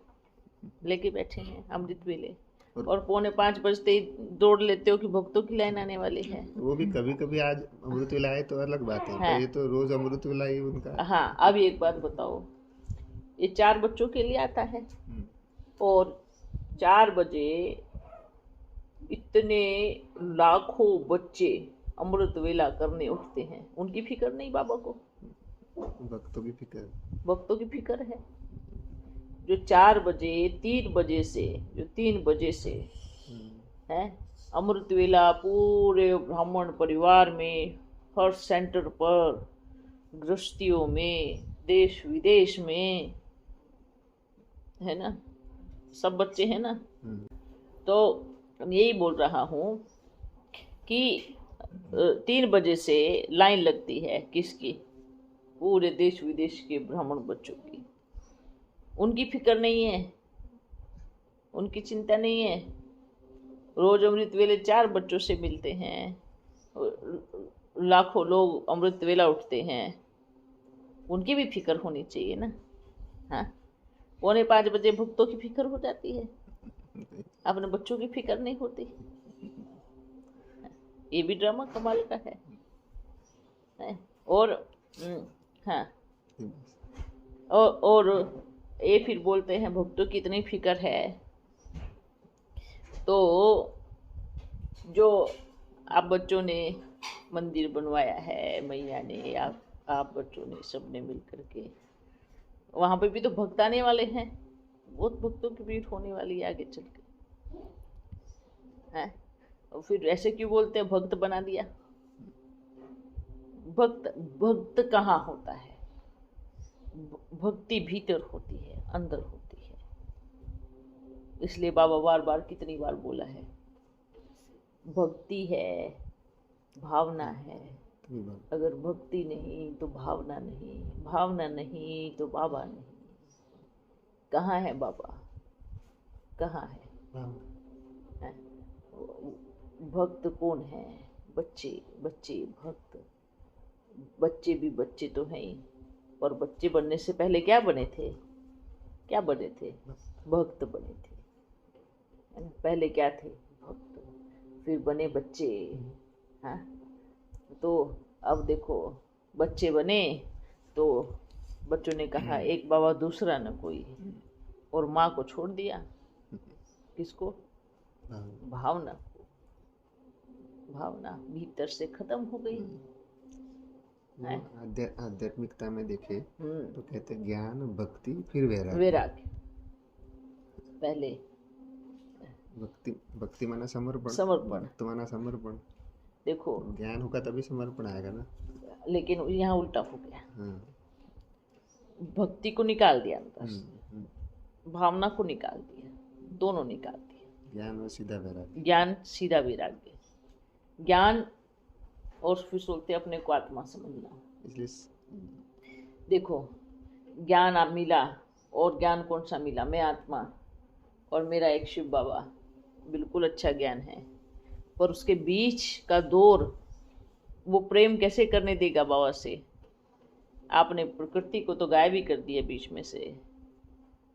लेके बैठे हैं अमृत वेले, और और 4:45 बजते ही दौड़ लेते हो कि भक्तों की लाइन आने वाली है। वो भी कभी कभी आज अमृत वेला है तो अलग बात है, पर हाँ ये तो रोज अमृत वेला ही उनका। हाँ। अब एक बात बताओ, ये 4 बच्चों के लिए आता है, हम्म, और 4 बजे इतने लाखों बच्चे अमृत वेला करने उठते हैं, उनकी फिक्र नहीं बाबा को? भक्तों की फिक्र। भक्तों की फिक्र है। जो 4 बजे 3 बजे से, जो 3 बजे से हम्म, है अमृत वेला पूरे ब्राह्मण परिवार में, हर सेंटर पर, गृहस्थियों में, देश विदेश में, है ना, सब बच्चे हैं ना। हम्म, तो यही बोल रहा हूँ कि 3 बजे से लाइन लगती है किसकी? पूरे देश विदेश के ब्राह्मण बच्चों की। उनकी फिक्र नहीं है, उनकी चिंता नहीं है। रोज अमृत वेले 4 बच्चों से मिलते हैं, लाखों लोग अमृत वेला उठते हैं, उनकी भी फिक्र होनी चाहिए ना। हाँ, 4:45 बजे भक्तों की फिक्र हो जाती है, अपने बच्चों की फिक्र नहीं होती। ये भी ड्रामा कमाल का है? और हाँ, और ये फिर बोलते हैं भक्तों की इतनी फिक्र है, तो जो आप बच्चों ने मंदिर बनवाया है, मैया ने, आप बच्चों ने, सबने मिल करके, वहाँ पे भी तो भक्त आने वाले हैं, बहुत भक्तों की भीड़ होने वाली है आगे चल के, है? और फिर ऐसे क्यों बोलते हैं भक्त बना दिया? भक्त भक्त कहाँ होता है? भक्ति भीतर होती है, अंदर होती है। इसलिए बाबा बार बार कितनी बार बोला है, भक्ति है, भावना है, अगर भक्ति नहीं तो भावना नहीं, भावना नहीं तो बाबा नहीं। कहाँ है बाबा? कहाँ है? भक्त कौन है? बच्चे, बच्चे भक्त। बच्चे भी बच्चे तो हैं ही, और बच्चे बनने से पहले क्या बने थे? क्या बने थे? भक्त बने थे। पहले क्या थे? भक्त, फिर बने बच्चे। हाँ, तो अब देखो, बच्चे बने तो बच्चों ने कहा एक बाबा दूसरा न कोई, और माँ को छोड़ दिया। किसको? भावना को। भावना भीतर से खत्म हो गई। आध्यात्मिकता में देखे तो कहते हैं ज्ञान, भक्ति, फिर वैराग्य। वैराग्य पहले। भक्ति माना समर्पण, समर्पण, भक्त माना समर्पण। देखो ज्ञान होगा तभी समर्पण आएगा ना। लेकिन यहाँ उल्टा हो गया। हाँ, भक्ति को निकाल दिया अंदर से, भावना को निकाल दिया, दोनों निकाल दिया। ज्ञान और सीधा वैराग्य। ज्ञान सीधा वैराग्य। ज्ञान और फिर सोचते अपने को आत्मा समझना। इसलिए देखो, ज्ञान आप मिला, और ज्ञान कौन सा मिला? मैं आत्मा और मेरा एक शिव बाबा, बिल्कुल अच्छा ज्ञान है, पर उसके बीच का दौर वो प्रेम कैसे करने देगा बाबा से? आपने प्रकृति को तो गायब ही कर दिया बीच में से,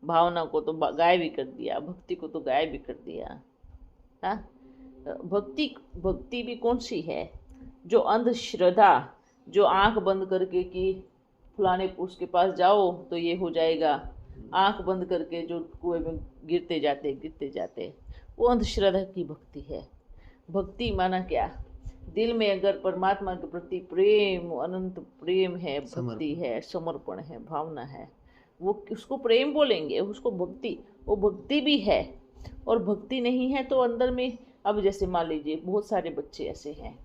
भावना को तो गायब ही कर दिया, भक्ति को तो गायब ही कर दिया। हाँ, भक्ति भी कौन सी है? जो अंधश्रद्धा, जो आंख बंद करके कि फलाने पुरुष के पास जाओ तो ये हो जाएगा, आंख बंद करके जो कुएं में गिरते जाते, वो अंधश्रद्धा की भक्ति है। भक्ति माना क्या? दिल में अगर परमात्मा के प्रति प्रेम, अनंत प्रेम है, भक्ति है, समर्पण है, भावना है, वो उसको प्रेम बोलेंगे, उसको भक्ति, वो भक्ति भी है। और भक्ति नहीं है तो अंदर में, अब जैसे मान लीजिए बहुत सारे बच्चे ऐसे हैं,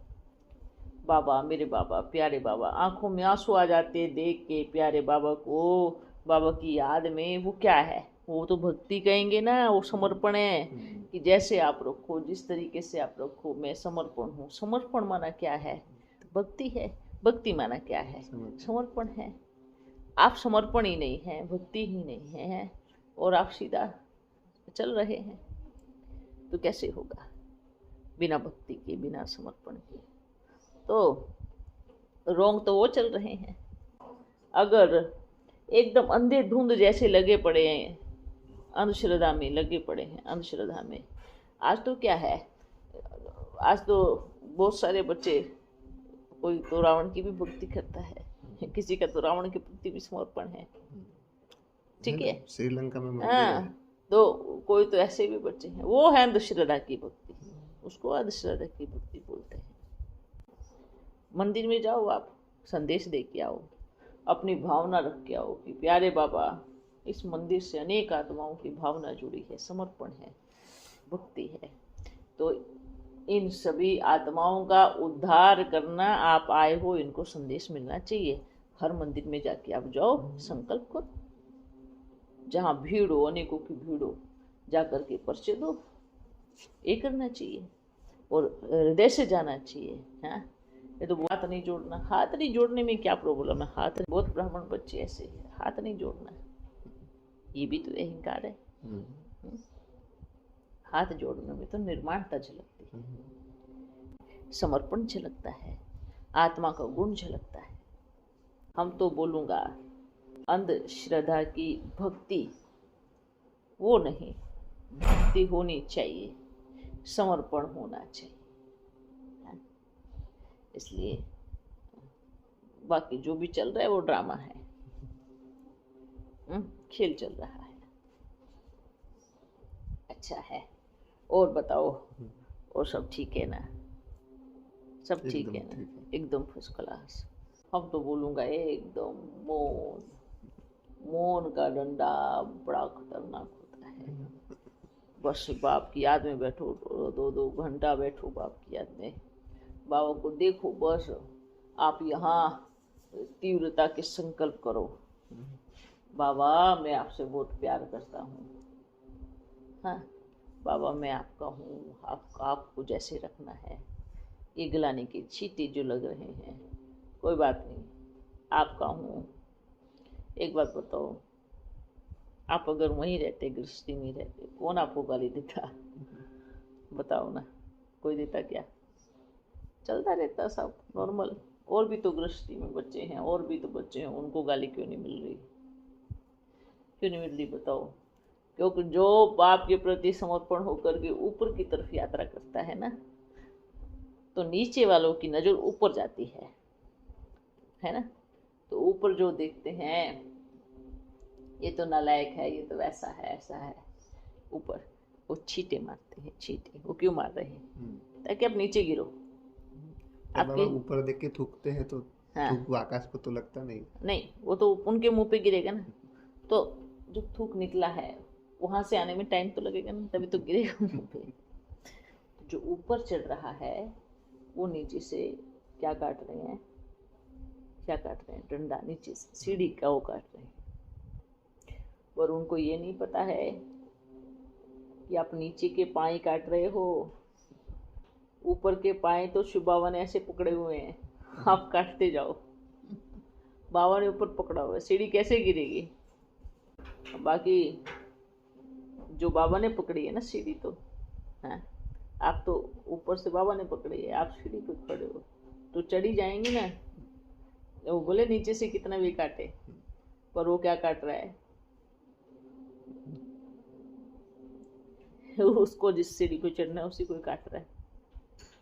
बाबा, मेरे बाबा, प्यारे बाबा, आंखों में आंसू आ जाते देख के प्यारे बाबा को, बाबा की याद में। वो क्या है? वो तो भक्ति कहेंगे ना, वो समर्पण है कि जैसे आप रखो, जिस तरीके से आप रखो, मैं समर्पण हूँ। समर्पण माना क्या है? भक्ति है। भक्ति माना क्या है? समर्पण है। आप समर्पण ही नहीं है, भक्ति ही नहीं है, और आप सीधा चल रहे हैं, तो कैसे होगा? बिना भक्ति के, बिना समर्पण के तो रोंग तो वो चल रहे हैं। अगर एकदम अंधे धुंध जैसे लगे पड़े हैं, अंधश्रद्धा में लगे पड़े हैं, अंधश्रद्धा में। आज तो क्या है, आज तो बहुत सारे बच्चे, कोई तो रावण की भी भक्ति करता है, किसी का तो रावण के प्रति भी समर्पण है, ठीक है, श्रीलंका में। हाँ, तो कोई तो ऐसे भी बच्चे हैं, वो है अंधश्रद्धा की भक्ति, उसको अंधश्रद्धा की भक्ति बोलते हैं। मंदिर में जाओ, आप संदेश दे के आओ, अपनी भावना रख के आओ कि प्यारे बाबा, इस मंदिर से अनेक आत्माओं की भावना जुड़ी है, समर्पण है, भक्ति है, तो इन सभी आत्माओं का उद्धार करना आप आए हो, इनको संदेश मिलना चाहिए। हर मंदिर में जाके आप जाओ, संकल्प करो, जहाँ भीड़ हो, अनेकों की भीड़ हो, जा कर के परिचय दो, ये करना चाहिए, और हृदय से जाना चाहिए। हाँ, ये तो हाथ नहीं जोड़ना, हाथ नहीं जोड़ने में क्या प्रॉब्लम है? हाथ, बहुत ब्राह्मण बच्चे ऐसे हैं, हाथ नहीं जोड़ना, ये भी तो अहंकार है। हाथ जोड़ने में तो निर्माणता झलकती है, समर्पण झलकता है, आत्मा का गुण झलकता है। हम तो बोलूँगा अंधश्रद्धा की भक्ति वो नहीं, भक्ति होनी चाहिए, समर्पण होना चाहिए। इसलिए बाकी जो भी चल रहा है वो ड्रामा है, खेल चल रहा है। अच्छा है, और बताओ, और सब ठीक है ना? सब ठीक है ना? एकदम फर्स्ट क्लास। हम तो बोलूँगा एकदम मौन, मौन का डंडा बड़ा खतरनाक होता है। बस बाप की याद में बैठो, 2-2 घंटा बैठो बाप की याद में, बाबा को देखो, बस आप यहाँ तीव्रता के संकल्प करो, बाबा मैं आपसे बहुत प्यार करता हूँ, हाँ बाबा मैं आपका हूँ, आपको जैसे रखना है। ये गिलाने की छींटे जो लग रहे हैं, कोई बात नहीं, आपका हूँ। एक बात बताओ, आप अगर वहीं रहते, गृहस्थी में रहते, कौन आपको गाली देता? बताओ ना, कोई देता क्या? चलता रहता सब नॉर्मल। और भी तो गृहस्थी में बच्चे हैं, और भी तो बच्चे हैं, उनको गाली क्यों नहीं मिल रही? क्यों नहीं मिल रही बताओ? क्योंकि जो बाप के प्रति समर्पण होकर के ऊपर की तरफ यात्रा करता है ना, तो नीचे वालों की नज़र ऊपर जाती है ना? तो ऊपर जो देखते हैं, ये तो नालायक है, ये तो वैसा है, ऐसा है, ऊपर वो छींटे मारते हैं। छींटे वो क्यों मार रहे हैं? ताकि आप नीचे गिरो। आपके ऊपर देख के थूकते हैं तो हाँ, थूक आकाश को तो लगता नहीं, वो तो उनके मुंह पे गिरेगा ना। तो जो थूक निकला है वहां से आने में टाइम तो लगेगा ना, तभी तो गिरेगा मुंह पे। जो ऊपर चढ़ रहा है वो नीचे से क्या काट रहे हैं? क्या काट रहे हैं? डंडा, नीचे से सीढ़ी का वो काट रहे हैं। पर उनको ये नहीं पता है कि आप नीचे के पाए काट रहे हो, ऊपर के पाए तो शिव बाबा ने ऐसे पकड़े हुए हैं, आप काटते जाओ। बाबा ने ऊपर पकड़ा हुआ है, सीढ़ी कैसे गिरेगी? बाकी जो बाबा ने पकड़ी है ना सीढ़ी, तो हाँ, आप तो ऊपर से बाबा ने पकड़ी है, आप सीढ़ी पे खड़े हो, तो चढ़ी जाएंगी ना। वो बोले नीचे से कितना भी काटे, पर वो क्या काट रहा है? उसको जिस सीढ़ी को चढ़ना है उसी को काट रहा है,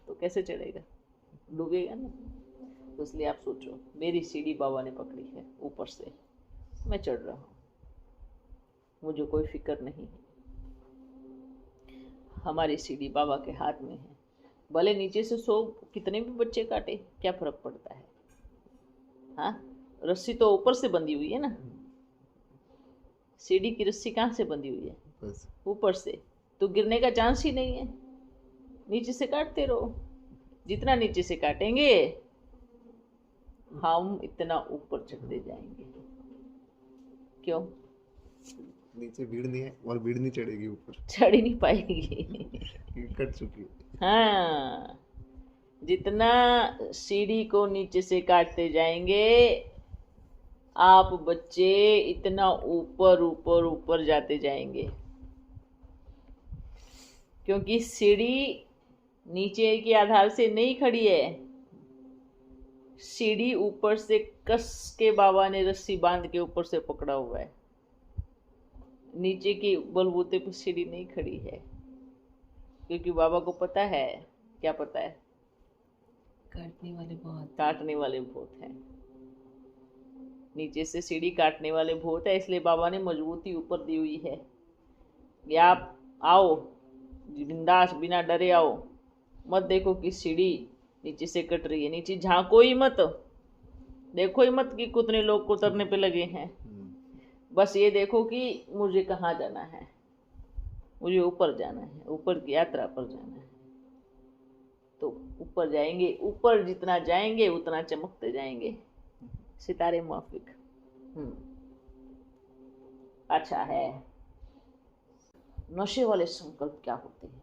तो कैसे चढ़ेगा? डूबेगा ना। तो इसलिए आप सोचो, मेरी सीढ़ी बाबा ने पकड़ी है ऊपर से, मैं चढ़ रहा हूँ, मुझे कोई फिक्र नहीं है। हमारी सीढ़ी बाबा के हाथ में है। भले नीचे से 100 कितने भी बच्चे काटे, क्या फर्क पड़ता है? हाँ, रस्सी तो ऊपर से बंधी हुई है ना, सीढ़ी की रस्सी कहाँ से बंधी हुई है? बस ऊपर से। तो गिरने का चांस ही नहीं है। नीचे से काटते रहो, जितना नीचे से काटेंगे हम इतना ऊपर चढ़ते जाएंगे। क्यों? नीचे भीड़ नहीं है और भीड़ नहीं चढ़ेगी ऊपर, चढ़ ही नहीं पाएगी। कट चुकी है। हाँ, जितना सीढ़ी को नीचे से काटते जाएंगे आप बच्चे, इतना ऊपर ऊपर ऊपर जाते जाएंगे। क्योंकि सीढ़ी नीचे के आधार से नहीं खड़ी है, सीढ़ी ऊपर से कस के बाबा ने रस्सी बांध के ऊपर से पकड़ा हुआ है। नीचे के बलबूते पर सीढ़ी नहीं खड़ी है, क्योंकि बाबा को पता है, क्या पता है? काटने वाले बहुत हैं। नीचे से सीढ़ी काटने वाले बहुत है, इसलिए बाबा ने मजबूती ऊपर दी हुई है कि आप आओ बिंदास, बिना डरे आओ, मत देखो कि सीढ़ी नीचे से कट रही है, नीचे झांको ही मत, देखो ही मत कि कितने लोग उतरने पे लगे हैं। बस ये देखो कि मुझे कहाँ जाना है, मुझे ऊपर जाना है, ऊपर की यात्रा पर जाना है। तो ऊपर जाएंगे, ऊपर जितना जाएंगे उतना चमकते जाएंगे, सितारे माफिक। अच्छा है। नशे वाले संकल्प क्या होते हैं?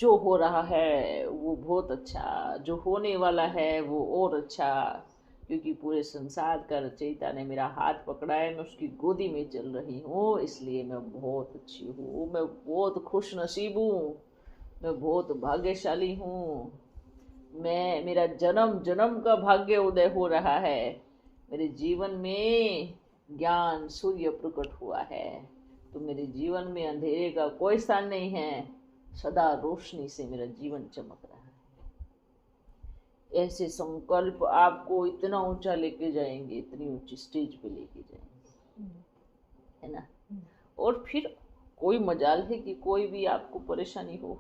जो हो रहा है वो बहुत अच्छा, जो होने वाला है वो और अच्छा, क्योंकि पूरे संसार का रचयिता ने मेरा हाथ पकड़ा है, मैं उसकी गोदी में चल रही हूँ, इसलिए मैं बहुत अच्छी हूँ, मैं बहुत खुश नसीब हूँ, मैं बहुत भाग्यशाली हूँ, मेरा जन्म जन्म का भाग्य उदय हो रहा है, मेरे जीवन में ज्ञान सूर्य प्रकट हुआ है, तो मेरे जीवन में अंधेरे का कोई स्थान नहीं है, सदा रोशनी से मेरा जीवन चमक रहा है। ऐसे संकल्प आपको इतना ऊंचा लेके जाएंगे, इतनी ऊंची स्टेज पे लेके जाएंगे, है ना। और फिर कोई मजाल है कि कोई भी आपको परेशानी हो।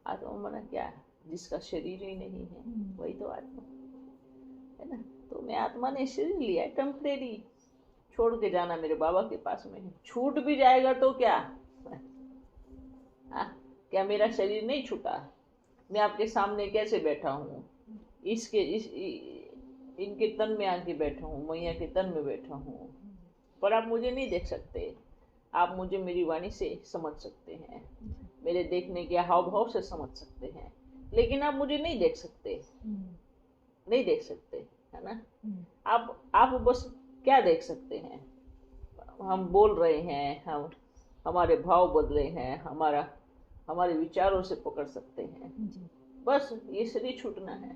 आत्मा मना क्या है? जिसका शरीर ही नहीं है वही तो आत्मा है ना। तो मैं आत्मा ने शरीर लिया है टेम्परेरी, छोड़ के जाना मेरे बाबा के पास में है। छूट भी जाएगा तो क्या? क्या मेरा शरीर नहीं छूटा? मैं आपके सामने कैसे बैठा हूँ, इनके तन में आके बैठा हूँ, मैया के तन में बैठा हूँ, पर आप मुझे नहीं देख सकते। आप मुझे मेरी वाणी से समझ सकते हैं, मेरे देखने के हाव भाव से समझ सकते हैं, लेकिन आप मुझे नहीं देख सकते, नहीं देख सकते, है ना। आप बस क्या देख सकते हैं? हम बोल रहे हैं, हम हमारे भाव बदले हैं, हमारे विचारों से पकड़ सकते हैं, बस ये शरीर छूटना है।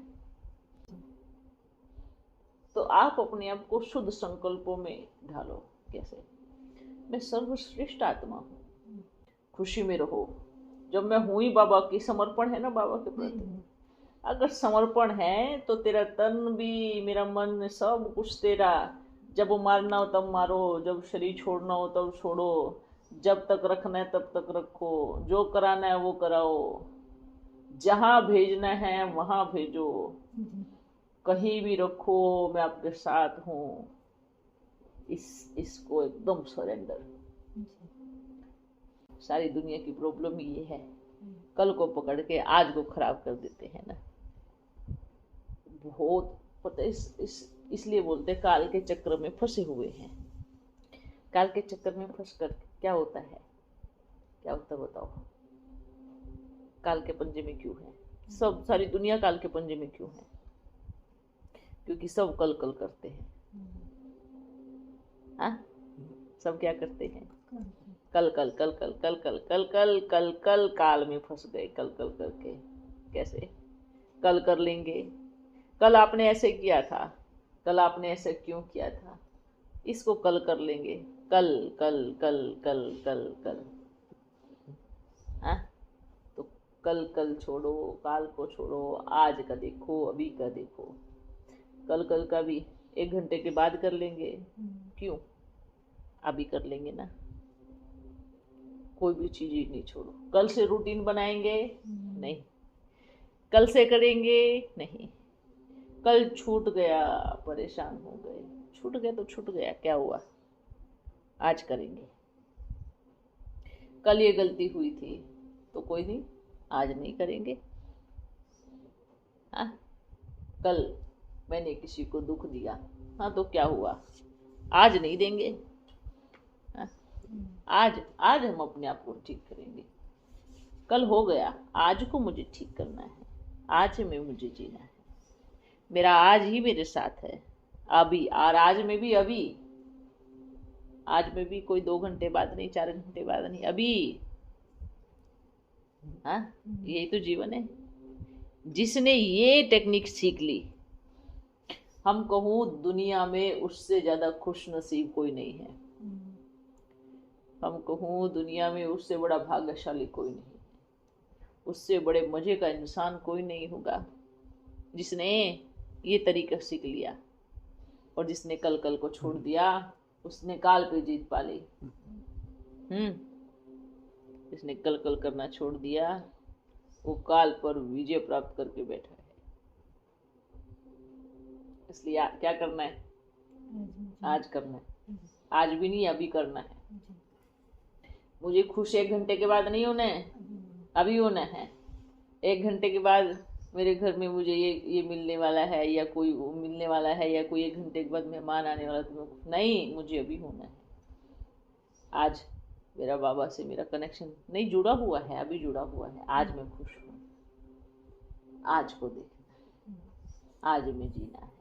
तो आप अपने आप को शुद्ध संकल्पों में ढालो। कैसे? मैं सर्वश्रेष्ठ आत्मा हूँ, खुशी में रहो। जब मैं हूँ ही बाबा की, समर्पण है ना बाबा के प्रति। अगर समर्पण है तो तेरा तन भी, मेरा मन, सब कुछ तेरा। जब मारना हो तब मारो, जब शरीर छोड़ना हो तब छोड़ो, जब तक रखना है तब तक रखो, जो कराना है वो कराओ, जहाँ भेजना है वहाँ भेजो, कहीं भी रखो, मैं आपके साथ हूँ। इसको एकदम सरेंडर। सारी दुनिया की प्रॉब्लम ये है, कल को पकड़ के आज को खराब कर देते हैं ना। बहुत पता इसलिए बोलते काल के चक्र में फंसे हुए हैं। काल के चक्कर में फंस कर क्या होता है? क्या होता बताओ? काल के पंजे में क्यों है? सब सारी दुनिया काल के पंजे में क्यों है? क्योंकि सब कल कल करते हैं। हाँ, सब क्या करते हैं? कल कल कल कल कल कल कल कल कल कल काल में फंस गए, कल कल करके। कैसे कल कर लेंगे? कल आपने ऐसे किया था, कल आपने ऐसे क्यों किया था, इसको कल कर लेंगे। कल कल कल कल कल कल। हाँ, तो कल कल छोड़ो, काल को छोड़ो, आज का देखो, अभी का देखो। कल का भी 1 घंटे के बाद कर लेंगे, क्यों, अभी कर लेंगे ना। कोई भी चीज ही नहीं छोड़ो। कल से रूटीन बनाएंगे, नहीं। कल से करेंगे, नहीं। कल छूट गया, परेशान हो गए, छूट गया तो छूट गया, क्या हुआ, आज करेंगे। कल ये गलती हुई थी तो कोई नहीं, आज नहीं करेंगे। हाँ, कल मैंने किसी को दुख दिया, हाँ तो क्या हुआ, आज नहीं देंगे। हाँ? आज हम अपने आप को ठीक करेंगे। कल हो गया, आज को मुझे ठीक करना है, आज में मुझे जीना है। मेरा आज ही मेरे साथ है, अभी। और आज में भी अभी, आज में भी कोई 2 घंटे बाद नहीं, 4 घंटे बाद नहीं, अभी। हाँ, यही तो जीवन है। जिसने ये टेक्निक सीख ली, हम कहूँ दुनिया में उससे ज्यादा खुश नसीब कोई नहीं है। हम कहूँ दुनिया में उससे बड़ा भाग्यशाली कोई नहीं है, उससे बड़े मजे का इंसान कोई नहीं होगा, जिसने ये तरीका सीख लिया। और जिसने कल कल को छोड़ दिया, उसने काल पे जीत पा ली। जिसने कल कल करना छोड़ दिया, वो काल पर विजय प्राप्त करके बैठा है। इसलिए क्या करना है, आज करना है। आज भी नहीं, अभी करना है। मुझे खुश 1 घंटे के बाद नहीं होना है, अभी होना है। 1 घंटे के बाद मेरे घर में मुझे ये मिलने वाला है, या कोई वो मिलने वाला है, या कोई 1 घंटे के बाद मेहमान आने वाला, तो नहीं, मुझे अभी होना है। आज मेरा बाबा से मेरा कनेक्शन नहीं जुड़ा हुआ है, अभी जुड़ा हुआ है। आज मैं खुश हूँ, आज को देखना है, आज में जीना है,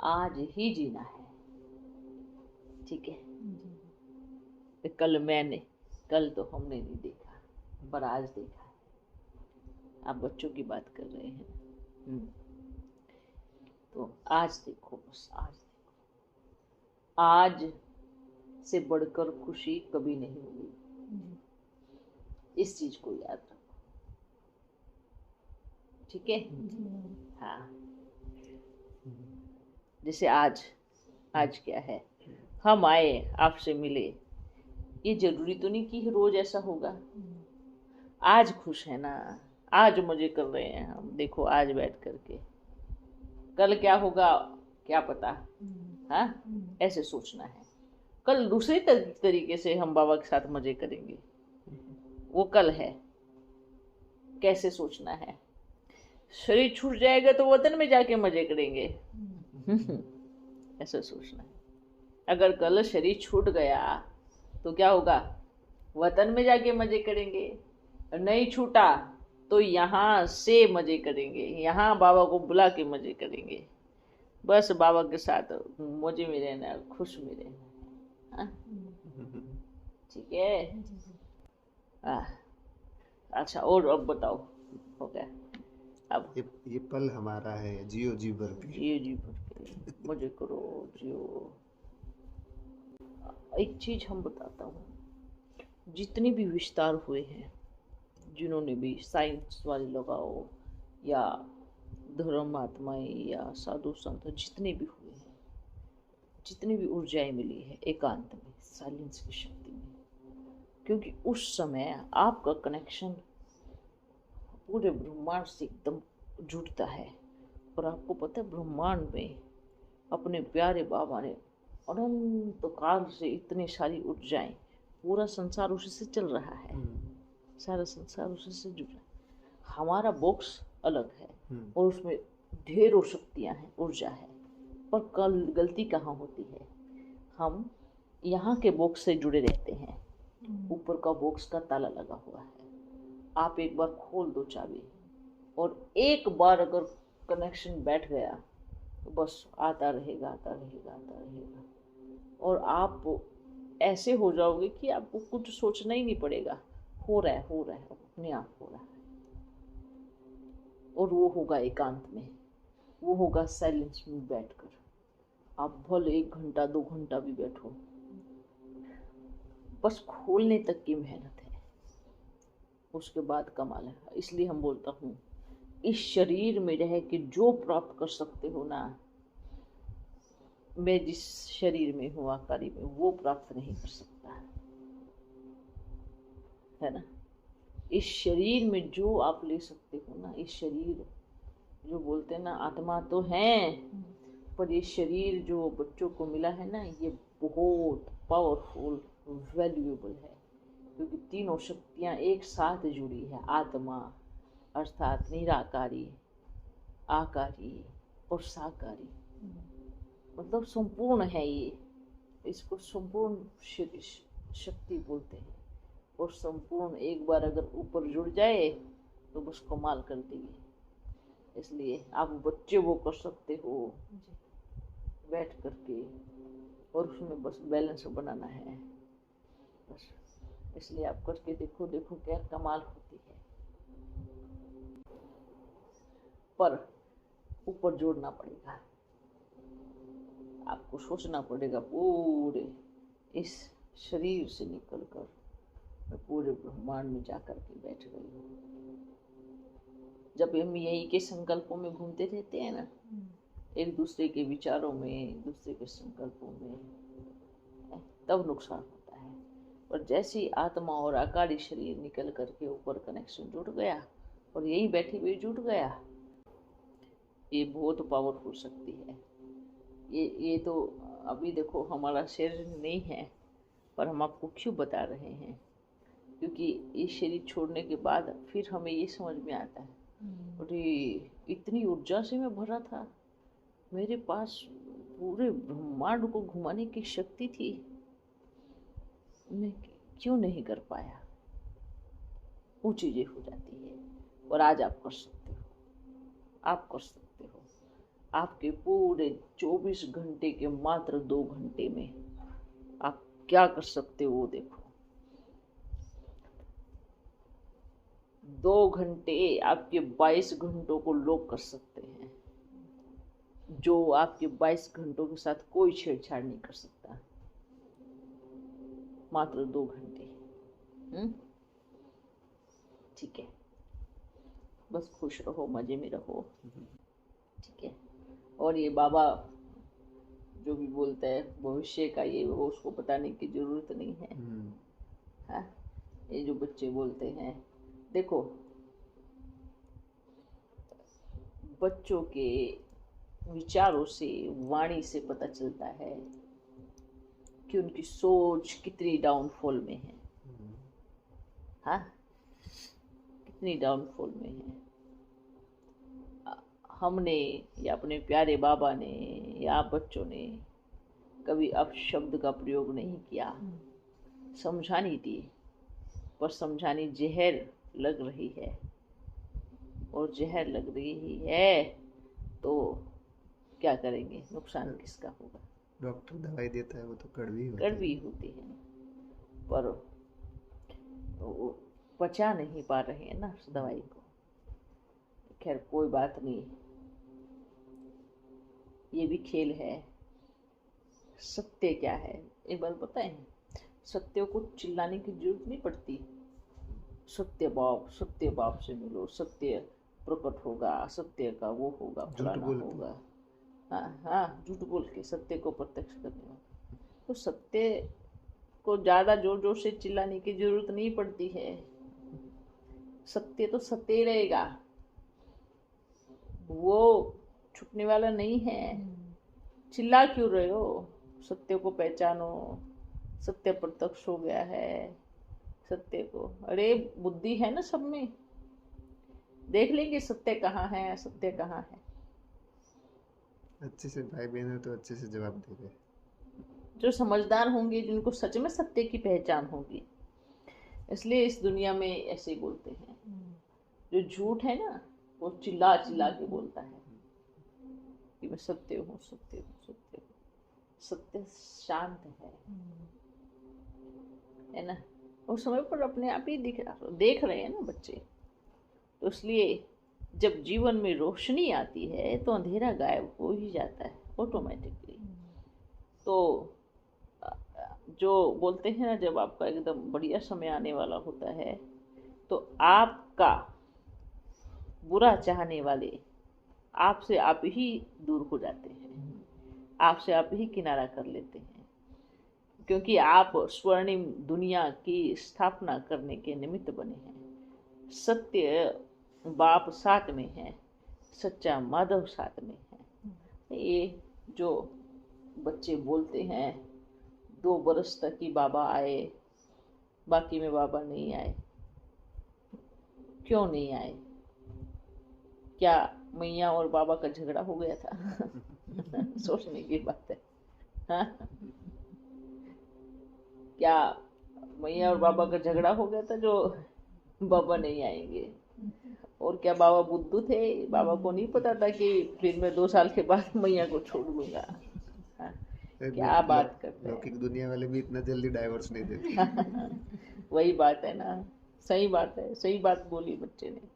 आज ही जीना है। ठीक है। तो कल तो हमने नहीं देखा, पर आज देखा है। आप बच्चों की बात कर रहे हैं, तो आज देखो, बस आज देखो। आज से बढ़कर खुशी कभी नहीं होगी, इस चीज को याद रखो। ठीक है। हाँ, जैसे आज क्या है, हम आए, आपसे मिले, ये जरूरी तो नहीं कि रोज ऐसा होगा। आज खुश है ना, आज मजे कर रहे हैं हम, देखो आज बैठ करके। कल क्या होगा क्या पता। हाँ, ऐसे सोचना है। कल दूसरे तरीके से हम बाबा के साथ मजे करेंगे, वो कल है। कैसे सोचना है, शरीर छूट जाएगा तो वतन में जाके मजे करेंगे, ऐसा सोचना है। अगर कल शरीर छूट गया तो क्या होगा, वतन में जाके मजे करेंगे। नहीं छूटा तो यहाँ से मजे करेंगे, यहाँ बाबा को बुला के मजे करेंगे। बस बाबा के साथ मजे में रहना, खुश में रहना। ठीक है। अच्छा, और अब बताओ, हो गया अब? ये पल हमारा है, जियो जी भर के, जियो जी भर के, मजे करो, जियो। एक चीज हम बताता हूँ, जितने भी विस्तार हुए हैं, जिन्होंने भी साइंस वाले लगाओ या धर्म आत्माएं या साधु संत, जितने भी हुए हैं, जितनी भी ऊर्जाएं मिली है एकांत में, साइलेंस की शक्ति में, क्योंकि उस समय आपका कनेक्शन पूरे ब्रह्मांड से एकदम जुड़ता है। और आपको पता है, ब्रह्मांड में अपने प्यारे बाबा ने अनंत काल से इतनी सारी ऊर्जाएं, पूरा संसार उसी से चल रहा है, सारा संसार उसी से जुड़ा है। हमारा बॉक्स अलग है और उसमें ढेरों शक्तियां हैं, ऊर्जा है। पर कल गलती कहाँ होती है, हम यहाँ के बॉक्स से जुड़े रहते हैं, ऊपर का बॉक्स का ताला लगा हुआ है। आप एक बार खोल दो चाबी, और एक बार अगर कनेक्शन बैठ गया तो बस आता रहेगा, आता रहेगा, आता रहेगा। और आप ऐसे हो जाओगे कि आपको कुछ सोचना ही नहीं पड़ेगा, हो रहा है, अपने आप हो रहा है। और वो होगा एकांत में, वो होगा साइलेंस में बैठकर। आप भले 1 घंटा 2 घंटा भी बैठो, बस खोलने तक की मेहनत है। उसके बाद कमाल है। इसलिए हम बोलता हूँ, इस शरीर में रह के जो प्राप्त कर सकते हो ना, मैं जिस शरीर में हूँ आकारी में, वो प्राप्त नहीं कर सकता, है ना। इस शरीर में जो आप ले सकते हो ना, इस शरीर जो बोलते हैं ना, आत्मा तो है, पर ये शरीर जो बच्चों को मिला है ना, ये बहुत पावरफुल, वैल्यूएबल है, क्योंकि तीनों शक्तियाँ एक साथ जुड़ी है। आत्मा अर्थात निराकारी, आकारी और साकारी, मतलब संपूर्ण है ये। इसको संपूर्ण शक्ति बोलते हैं। और संपूर्ण एक बार अगर ऊपर जुड़ जाए तो बस कमाल कर देगी। इसलिए आप बच्चे वो कर सकते हो बैठ करके, और उसमें बस बैलेंस बनाना है बस। इसलिए आप करके देखो, देखो क्या कमाल होती है। पर ऊपर जोड़ना पड़ेगा, आपको सोचना पड़ेगा पूरे इस शरीर से निकलकर मैं पूरे ब्रह्मांड में जाकर के बैठ गई हूँ। जब हम यही के संकल्पों में घूमते रहते हैं ना, एक दूसरे के विचारों में, एक दूसरे के संकल्पों में, तब नुकसान होता है। पर जैसे ही आत्मा और आकारी शरीर निकल करके ऊपर कनेक्शन जुड़ गया और यही बैठी हुई जुड़ गया, ये बहुत पावरफुल शक्ति है। ये तो अभी देखो हमारा शरीर नहीं है, पर हम आपको क्यों बता रहे हैं, क्योंकि ये शरीर छोड़ने के बाद फिर हमें ये समझ में आता है, अरे इतनी ऊर्जा से मैं भरा था, मेरे पास पूरे ब्रह्मांड को घुमाने की शक्ति थी, मैं क्यों नहीं कर पाया। वो चीज़ें हो जाती है। और आज आप कर सकते हो, आप कर सकते हो। आपके पूरे 24 घंटे के मात्र 2 घंटे में आप क्या कर सकते हो वो देखो। 2 घंटे आपके 22 घंटों को लॉक कर सकते हैं, जो आपके 22 घंटों के साथ कोई छेड़छाड़ नहीं कर सकता। मात्र 2 घंटे। ठीक है, बस खुश रहो, मजे में रहो, ठीक है। और ये बाबा जो भी बोलता है भविष्य का, ये वो उसको बताने की जरूरत नहीं है। हाँ, ये जो बच्चे बोलते हैं, देखो बच्चों के विचारों से, वाणी से पता चलता है कि उनकी सोच कितनी डाउनफॉल में है। हाँ, कितनी डाउनफॉल में है। हमने या अपने प्यारे बाबा ने या आप बच्चों ने कभी अपशब्द का प्रयोग नहीं किया, समझानी दी, पर समझानी जहर लग रही है, और जहर लग रही है तो क्या करेंगे, नुकसान किसका होगा। डॉक्टर दवाई देता है वो तो कड़वी होती है, पर वो पचा नहीं पा रहे हैं ना उस दवाई को। खैर कोई बात नहीं, ये भी खेल है। सत्य क्या है एक बार बताएं, सत्य को चिल्लाने की जरूरत नहीं पड़ती। सत्य बाप से मिलो, सत्य प्रकट होगा, सत्य का वो होगा, फलाना होगा। हाँ, झूठ बोल के सत्य को प्रत्यक्ष करने वाला। तो सत्य को ज्यादा जोर जोर से चिल्लाने की जरूरत नहीं पड़ती है। सत्य तो सत्य रहेगा, वो छुपने वाला नहीं है। चिल्ला क्यों रहे हो, सत्य को पहचानो। सत्य प्रत्यक्ष हो गया है, सत्य को, अरे बुद्धि है ना सब में, देख लेंगे सत्य कहाँ है, सत्य कहाँ है। अच्छे से भाई बहन तो अच्छे से जवाब दे रहे, जो समझदार होंगे, जिनको सच में सत्य की पहचान होगी। इसलिए इस दुनिया में ऐसे बोलते हैं। जो झूठ है ना, वो चिल्ला चिल्ला के बोलता है कि मैं सत्य हूँ, सत्य हूँ, सत्य हूँ। सत्य शांत है ना। उस समय पर अपने आप ही देख रहे हैं ना बच्चे। तो इसलिए जब जीवन में रोशनी आती है तो अंधेरा गायब हो ही जाता है ऑटोमेटिकली। तो जो बोलते हैं ना, जब आपका एकदम बढ़िया समय आने वाला होता है तो आपका बुरा चाहने वाले आपसे आप ही दूर हो जाते हैं, आपसे आप ही किनारा कर लेते हैं, क्योंकि आप स्वर्णिम दुनिया की स्थापना करने के निमित्त बने हैं। सत्य बाप साथ में है, सच्चा माधव साथ में है। ये जो बच्चे बोलते हैं 2 बरस तक ही बाबा आए, बाकी में बाबा नहीं आए, क्यों नहीं आए? क्या मैया और बाबा का झगड़ा हो गया था? सोचने की बात है। हाँ? क्या मैया और बाबा का झगड़ा हो गया था जो बाबा नहीं आएंगे? और क्या बाबा बुद्धू थे? बाबा को नहीं पता था कि फिर मैं 2 साल के बाद मैया को छोड़ दूंगा? हाँ? क्या बात करते हैं। लौकिक दुनिया वाले भी इतना जल्दी डाइवर्स नहीं देते। वही बात है ना, सही बात है, सही बात बोली बच्चे ने।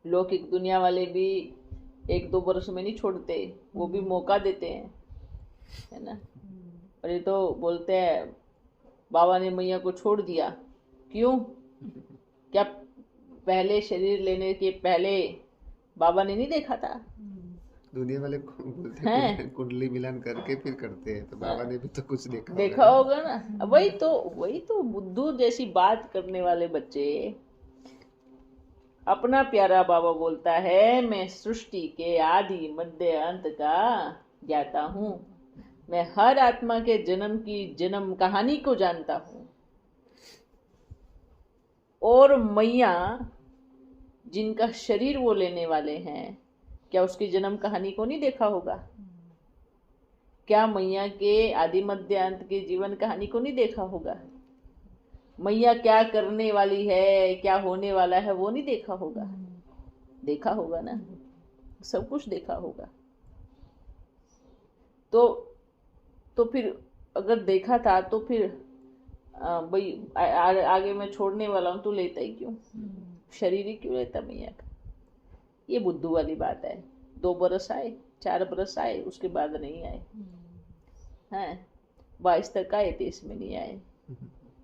लौकिक दुनिया वाले भी 1-2 बरस में नहीं छोड़ते, वो भी मौका देते हैं, है ना। और ये तो बोलते हैं बाबा ने मैया को छोड़ दिया, क्यों? क्या पहले शरीर लेने के पहले बाबा ने नहीं देखा था? दुनिया वाले बोलते हैं कुंडली मिलान करके फिर करते हैं, तो बाबा ने भी तो कुछ देखा होगा ना। वही तो बुद्धू जैसी बात करने वाले बच्चे। अपना प्यारा बाबा बोलता है मैं सृष्टि के आदि मध्य अंत का ज्ञाता हूँ, मैं हर आत्मा के जन्म की जन्म कहानी को जानता हूँ। और मैया जिनका शरीर वो लेने वाले हैं, क्या उसकी जन्म कहानी को नहीं देखा होगा? क्या मैया के आदि मध्य अंत के जीवन कहानी को नहीं देखा होगा? मैया क्या करने वाली है, क्या होने वाला है, वो नहीं देखा होगा? देखा होगा ना, सब कुछ देखा होगा। तो फिर अगर देखा था तो फिर भाई आगे मैं छोड़ने वाला हूँ तो लेता ही क्यों? शरीर ही क्यों लेता मैया का? ये बुद्धू वाली बात है। 2 बरस आए, 4 बरस आए, उसके बाद नहीं आए हैं। 22 तक आए, 23 में नहीं आए,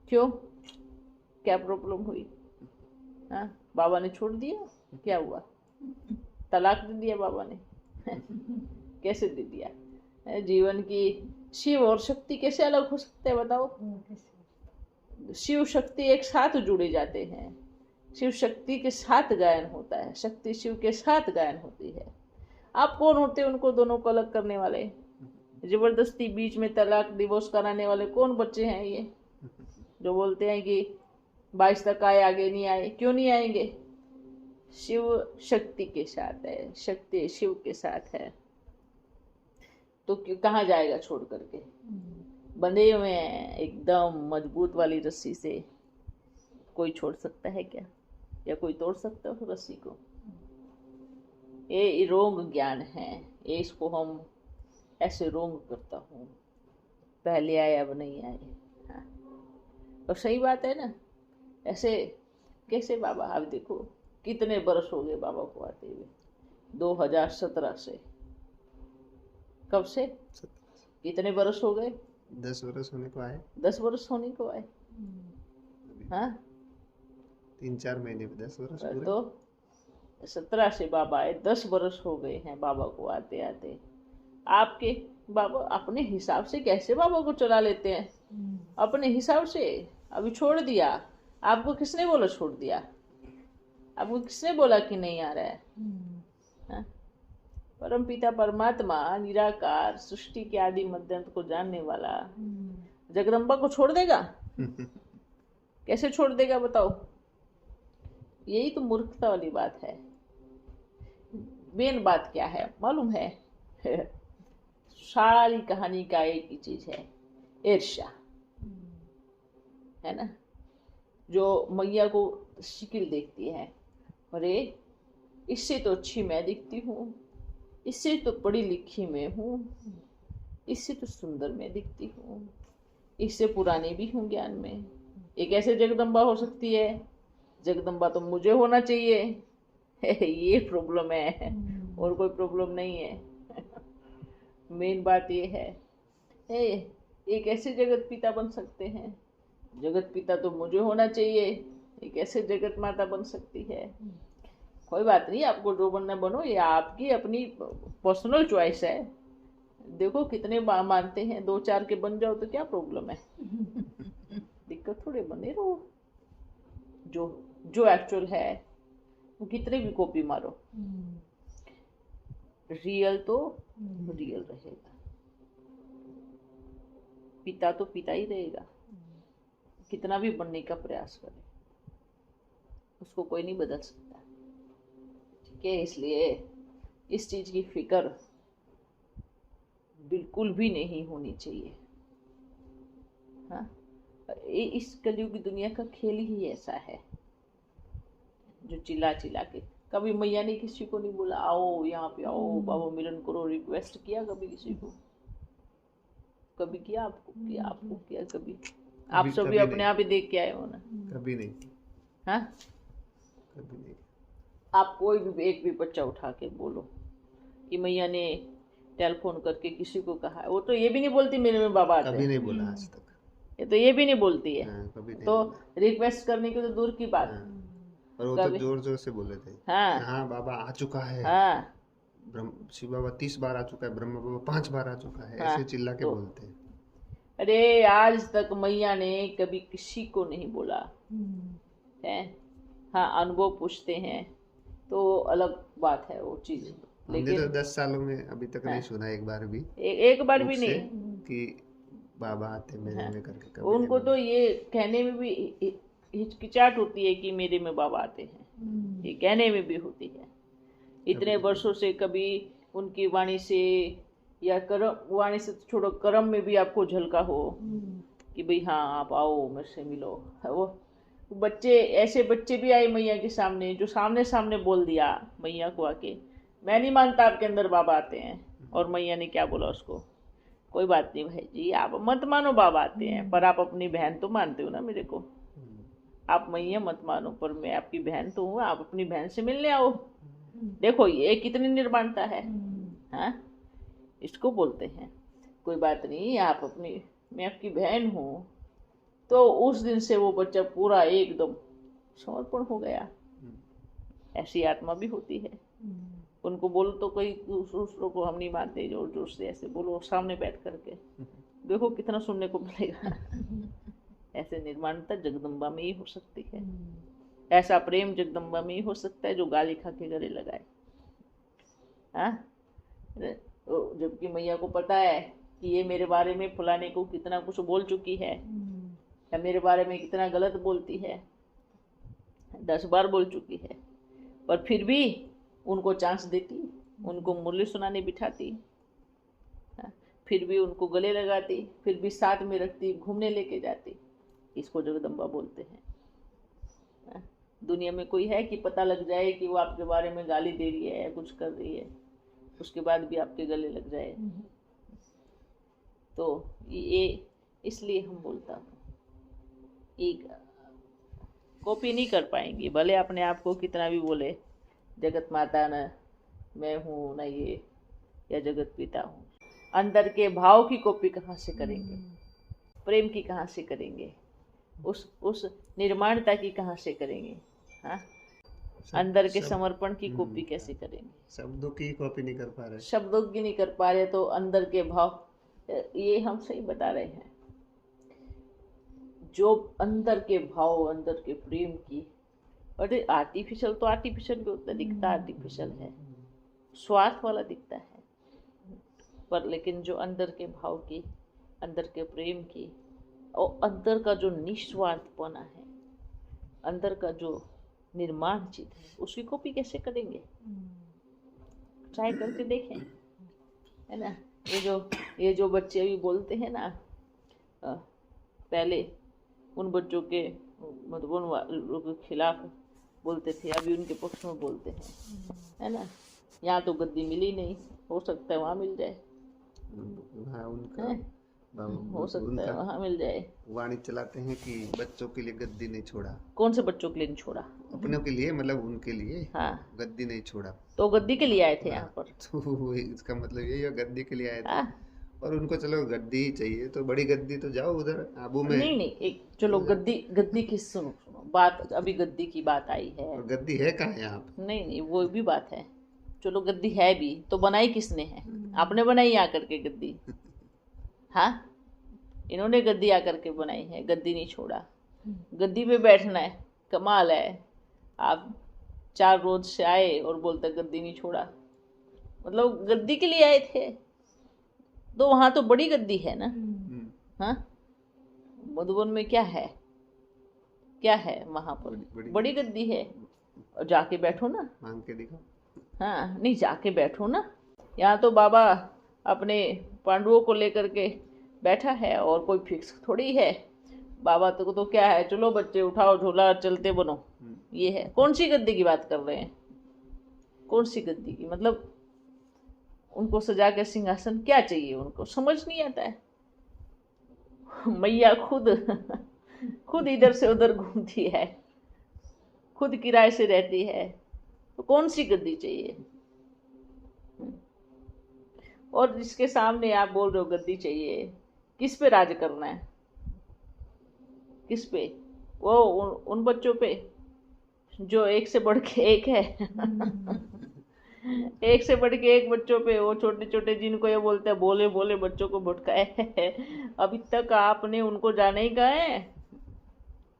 क्यों? क्या प्रॉब्लम हुई? हाँ, बाबा ने छोड़ दिया, क्या हुआ? तलाक दे दिया बाबा ने? कैसे दे दिया? जीवन की शिव और शक्ति कैसे अलग हो सकते हैं बताओ? शिव शक्ति एक साथ जुड़े जाते हैं, शिव शक्ति के साथ गायन होता है, शक्ति शिव के साथ गायन होती है। आप कौन होते हैं उनको दोनों को अलग करने वाले? जबरदस्ती बीच में तलाक डिवोर्स कराने वाले कौन बच्चे हैं ये, जो बोलते हैं कि 22 तक आए, आगे नहीं आए? क्यों नहीं आएंगे? शिव शक्ति के साथ है, शक्ति शिव के साथ है, तो कहाँ जाएगा छोड़ करके? बंधे हुए हैं एकदम मजबूत वाली रस्सी से। कोई छोड़ सकता है क्या? या कोई तोड़ सकता है उस रस्सी को? ये रोंग ज्ञान है, ये इसको हम ऐसे रोंग करता हूँ, पहले आए अब नहीं आए। हाँ, और सही बात है ना। ऐसे कैसे बाबा? आप देखो कितने बरस हो गए बाबा को आते हुए, 2017 से। कब से? कितने बरस हो गए? 10 बरस होने को आए। 10 बरस होने को आए। हाँ, 3-4 महीने में 10 बरस पूरे। तो 17 से बाबा आए, 10 बरस हो गए हैं बाबा को आते आते। आपके बाबा अपने हिसाब से कैसे बाबा को चला लेते हैं? अपने हिसाब से। अभी छोड़ दिया, आपको किसने बोला छोड़ दिया? आपको किसने बोला कि नहीं आ रहा है? हाँ? परम पिता परमात्मा निराकार सृष्टि के आदि मध्यांत को जानने वाला जगदम्बा को छोड़ देगा? कैसे छोड़ देगा बताओ? यही तो मूर्खता वाली बात है। मेन बात क्या है मालूम है? सारी कहानी का एक ही चीज है, ईर्ष्या, है ना। जो मैया को शिकिल देखती है, अरे इससे तो अच्छी मैं दिखती हूँ, इससे तो पढ़ी लिखी मैं हूँ, इससे तो सुंदर मैं दिखती हूँ, इससे पुरानी भी हूँ ज्ञान में, ये कैसे जगदम्बा हो सकती है? जगदम्बा तो मुझे होना चाहिए। ये प्रॉब्लम है, और कोई प्रॉब्लम नहीं है। मेन बात ये है, ये कैसे जगत पिता बन सकते हैं? जगत पिता तो मुझे होना चाहिए, ये कैसे जगत माता बन सकती है? कोई बात नहीं, आपको जो बनना बनो, ये आपकी अपनी पर्सनल चॉइस है। देखो कितने मानते हैं, 2-4 के बन जाओ तो क्या प्रॉब्लम है? दिक्कत थोड़े, बने रहो। जो जो एक्चुअल है वो कितने भी कॉपी मारो, रियल तो रियल रहेगा, पिता तो पिता ही रहेगा। कितना भी बनने का प्रयास करे उसको कोई नहीं बदल सकता। ठीक है, इसलिए इस चीज की फिक्र बिल्कुल भी नहीं होनी चाहिए। हाँ, इस कलयुग की दुनिया का खेल ही ऐसा है, जो चिल्ला चिल्ला के। कभी मैया ने किसी को नहीं बोला आओ यहाँ पे आओ, बाबा मिलन करो, रिक्वेस्ट किया कभी किसी को? कभी किया? आपको किया कभी? आप सब भी अपने आप ही देख के आए हो ना? कभी नहीं। हाँ, कभी नहीं। आप कोई भी एक भी बच्चा उठा के बोलो कि मैया ने टेलीफोन करके किसी को कहा, वो तो ये भी नहीं बोलती मेरे में बाबा आते हैं। कभी नहीं बोला आज तक। ये तो ये भी नहीं बोलती है। कभी नहीं तो बोला। रिक्वेस्ट करने की तो दूर की बात। और वो तो जोर जोर से बोले थे। हाँ बाबा आ चुका है। हाँ, शिव बाबा 30 बार आ चुका है, ब्रह्म बाबा 5 बार आ चुका है। ऐसे चिल्ला के बोलते हैं। अरे आज तक मैया ने कभी किसी को नहीं बोला है। हाँ, अनुभव पूछते हैं तो अलग बात है वो चीज, लेकिन तो 10 सालों में अभी तक नहीं सुना एक बार भी। एक बार भी नहीं कि बाबा आते मेरे में करके। कभी उनको तो ये कहने में भी हिचकिचाहट होती है कि मेरे में बाबा आते हैं, ये कहने में भी होती है। इतने वर्षों से कभी उनकी वाणी से या कर्म, वाणी से छोड़ो, कर्म में भी आपको झलका हो कि भाई हाँ आप आओ मेरे से मिलो। वो बच्चे, ऐसे बच्चे भी आए मैया के सामने जो सामने सामने बोल दिया मैया को आके, मैं नहीं मानता आपके अंदर बाबा आते हैं। और मैया ने क्या बोला उसको? कोई बात नहीं भाई जी, आप मत मानो बाबा आते हैं, पर आप अपनी बहन तो मानते हो ना मेरे को। आप मैया मत मानो, पर मैं आपकी बहन तो हूँ, आप अपनी बहन से मिलने आओ। देखो ये कितनी निर्माणता है। हाँ, इसको बोलते हैं कोई बात नहीं, आप अपनी, मैं आपकी बहन हूँ। तो उस दिन से वो बच्चा पूरा एकदम समर्पण हो गया। ऐसी आत्मा भी होती है। उनको बोलो तो कोई दूसरों को हम नहीं मानते, जोर जोर से ऐसे बोलो सामने बैठ करके, देखो कितना सुनने को मिलेगा। ऐसे निर्माणता जगदम्बा में ही हो सकती है। ऐसा प्रेम जगदम्बा में ही हो सकता है जो गाली खा के गले लगाए। हाँ, जबकि मैया को पता है कि ये मेरे बारे में फुलाने को कितना कुछ बोल चुकी है, या मेरे बारे में कितना गलत बोलती है, 10 बार बोल चुकी है, पर फिर भी उनको चांस देती, उनको मुरली सुनाने बिठाती, फिर भी उनको गले लगाती, फिर भी साथ में रखती, घूमने लेके जाती। इसको जगदम्बा बोलते हैं। दुनिया में कोई है कि पता लग जाए कि वो आपके बारे में गाली दे रही है या कुछ कर रही है, उसके बाद भी आपके गले लग जाए? तो ये इसलिए हम बोलता हूँ, एक कॉपी नहीं कर पाएंगे, भले अपने आप को कितना भी बोले जगत माता न मैं हूँ न ये, या जगत पिता हूँ। अंदर के भाव की कॉपी कहाँ से करेंगे? प्रेम की कहाँ से करेंगे? उस निर्माणता की कहाँ से करेंगे? हाँ, अंदर के समर्पण की कॉपी कैसे करेंगे? शब्दों की कॉपी नहीं कर पा रहे। शब्दों की नहीं कर पा रहे तो अंदर के भाव, ये हम सही बता रहे हैं। जो अंदर के भाव, अंदर के प्रेम की, अरे आर्टिफिशियल तो आर्टिफिशियल भी होता है, दिखता आर्टिफिशियल है, स्वार्थ वाला दिखता है, पर लेकिन जो अंदर के भाव की, अंदर के प्रेम की, और अंदर का जो निस्वार्थपना है, अंदर का जो निर्माण चित है, उसकी कॉपी कैसे करेंगे? ट्राई करके देखें, है ना। ये जो बच्चे अभी बोलते हैं ना, पहले उन बच्चों के मतलब उन लोगों के खिलाफ बोलते थे, अभी उनके पक्ष में बोलते हैं, है ना। यहाँ तो गद्दी मिली नहीं, हो सकता है वहाँ मिल जाए। हाँ, उनका हो सकता है वहाँ मिल जाए। वाणी चलाते हैं कि बच्चों के लिए गद्दी नहीं छोड़ा। कौन से बच्चों के लिए नहीं छोड़ा? अपनों के लिए, मतलब उनके लिए। हाँ, गद्दी नहीं छोड़ा। तो गद्दी के लिए आए थे यहाँ पर। तो इसका मतलब यही है, गद्दी के लिए आए थे। और उनको चलो गद्दी ही चाहिए तो बड़ी गद्दी तो जाओ उधर आबू में। नहीं, एक चलो गद्दी की सुनो, बात अभी गद्दी की बात आई है। और गद्दी है कहाँ है यहाँ पे? नहीं नहीं, वो भी बात है। चलो गद्दी है भी तो बनाई किसने है? आपने बनाई आकर के गद्दी? हाँ, इन्होंने गद्दी आकर के बनाई है, गद्दी नहीं छोड़ा। गद्दी पे बैठना है, कमाल है। आप 4 रोज से आए और बोलते गद्दी नहीं छोड़ा, मतलब गद्दी के लिए आए थे। तो वहां तो बड़ी गद्दी है ना। हाँ, मधुबन में क्या है, क्या है वहां पर? बड़ी गद्दी है। और जाके बैठो ना, मांग के दिखाओ। हाँ नहीं, जाके बैठो ना। यहाँ तो बाबा अपने पांडवों को लेकर के बैठा है और कोई फिक्स थोड़ी है। बाबा तो क्या है, चलो बच्चे उठाओ झोला चलते बनो, ये है। कौन सी गद्दी की बात कर रहे हैं? कौन सी गद्दी की? मतलब उनको सजा के सिंहासन क्या चाहिए, उनको समझ नहीं आता है। मैया खुद इधर से उधर घूमती है, खुद किराए से रहती है, तो कौन सी गद्दी चाहिए? और जिसके सामने आप बोल रहे हो गद्दी चाहिए, किस पे राज करना है? किस पे? वो उन बच्चों पे जो एक से बढ़ के एक है। एक से बढ़ के एक बच्चों पे, वो छोटे छोटे जिनको ये बोलते हैं भोले भोले बच्चों को भटकाए है। अभी तक आपने उनको जाने ही कहा है?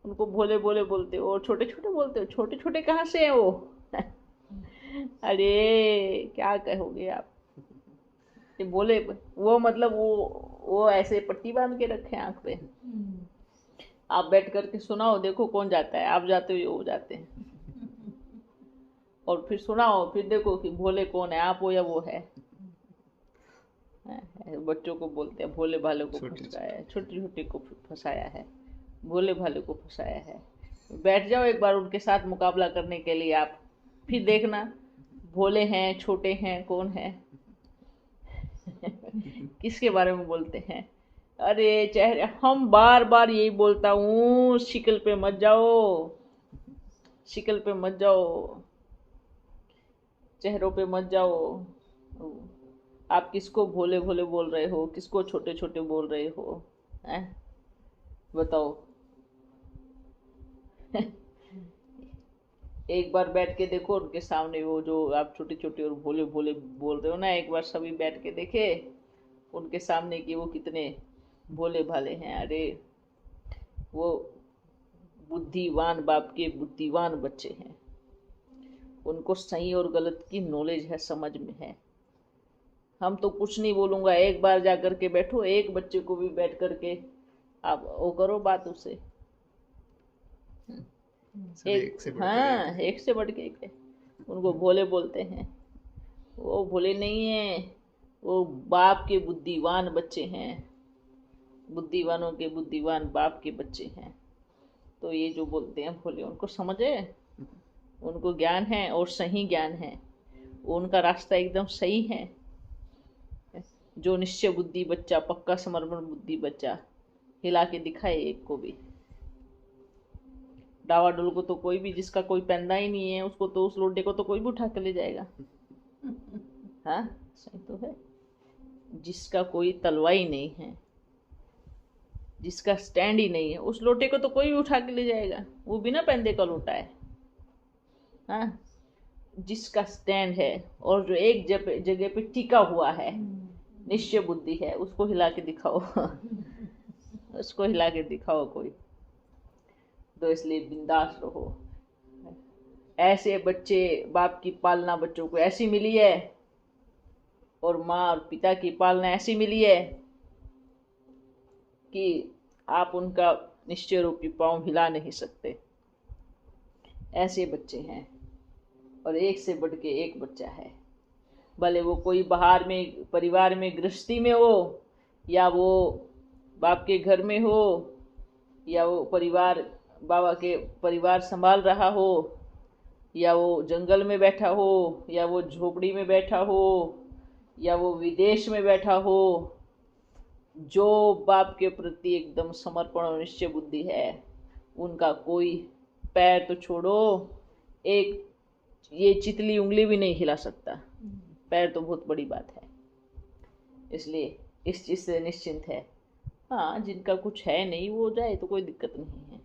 उनको भोले भोले बोलते हो और छोटे छोटे बोलते हो। छोटे छोटे कहाँ से हैं वो? अरे क्या कहोगे आप? ये बोले वो मतलब वो ऐसे पट्टी बांध के रखे आंख पे। आप बैठ करके सुनाओ, देखो कौन जाता है। आप जाते हो, वो जाते हैं। और फिर सुनाओ, फिर देखो कि भोले कौन है, आप हो या वो है। बच्चों को बोलते हैं भोले भाले को फंसाया है, छोटी छोटी को फंसाया है, भोले भाले को फंसाया है। बैठ जाओ एक बार उनके साथ मुकाबला करने के लिए आप, फिर देखना भोले हैं छोटे हैं कौन है। किसके बारे में बोलते हैं? अरे चेहरे, हम बार बार यही बोलता हूँ, शिकल पे मत जाओ, शिकल पे मत जाओ, चेहरों पे मत जाओ। आप किसको भोले भोले बोल रहे हो, किसको छोटे छोटे बोल रहे हो? हैं? बताओ। एक बार बैठ के देखो उनके सामने, वो जो आप छोटे छोटे और भोले भोले बोल रहे हो ना, एक बार सभी बैठ के देखे उनके सामने कि वो कितने भोले भाले हैं। अरे वो बुद्धिवान बाप के बुद्धिवान बच्चे हैं, उनको सही और गलत की नॉलेज है, समझ में है। हम तो कुछ नहीं बोलूँगा, एक बार जा कर के बैठो, एक बच्चे को भी बैठ कर के आप वो करो बात उससे। एक से हाँ, एक से बढ़ के एक है। उनको भोले बोलते हैं, वो भोले नहीं है, वो बाप के बुद्धिवान बच्चे हैं, बुद्धिवानों के बुद्धिवान बाप के बच्चे हैं। तो ये जो बोलते हैं भोले, उनको समझ है, उनको ज्ञान है और सही ज्ञान है, उनका रास्ता एकदम सही है। जो निश्चय बुद्धि बच्चा, पक्का समर्पण बुद्धि बच्चा हिला के दिखाए एक को भी। डावाडोल को तो कोई भी, जिसका कोई पैंदा ही नहीं है उसको तो, उस लोटे को तो कोई भी उठा के ले जाएगा। हाँ सही तो है। जिसका कोई तलवा ही नहीं है, जिसका स्टैंड ही नहीं है, उस लोटे को तो कोई भी उठा के ले जाएगा, वो बिना पैंदे का लोटा है। हाँ, जिसका स्टैंड है और जो एक जगह पे टिका हुआ है, निश्चय बुद्धि है, उसको हिला के दिखाओ। उसको हिला के दिखाओ कोई तो। इसलिए बिंदास रहो। ऐसे बच्चे, बाप की पालना बच्चों को ऐसी मिली है और माँ और पिता की पालना ऐसी मिली है कि आप उनका निश्चय रूपी पाँव हिला नहीं सकते। ऐसे बच्चे हैं और एक से बढ़ के एक बच्चा है। भले वो कोई बाहर में परिवार में गृहस्थी में हो, या वो बाप के घर में हो, या वो परिवार बाबा के परिवार संभाल रहा हो, या वो जंगल में बैठा हो, या वो झोपड़ी में बैठा हो, या वो विदेश में बैठा हो, जो बाप के प्रति एकदम समर्पण और निश्चय बुद्धि है, उनका कोई पैर तो छोड़ो, एक ये चितली उंगली भी नहीं हिला सकता। पैर तो बहुत बड़ी बात है। इसलिए इस चीज़ से निश्चिंत है। हाँ, जिनका कुछ है नहीं वो जाए तो कोई दिक्कत नहीं है,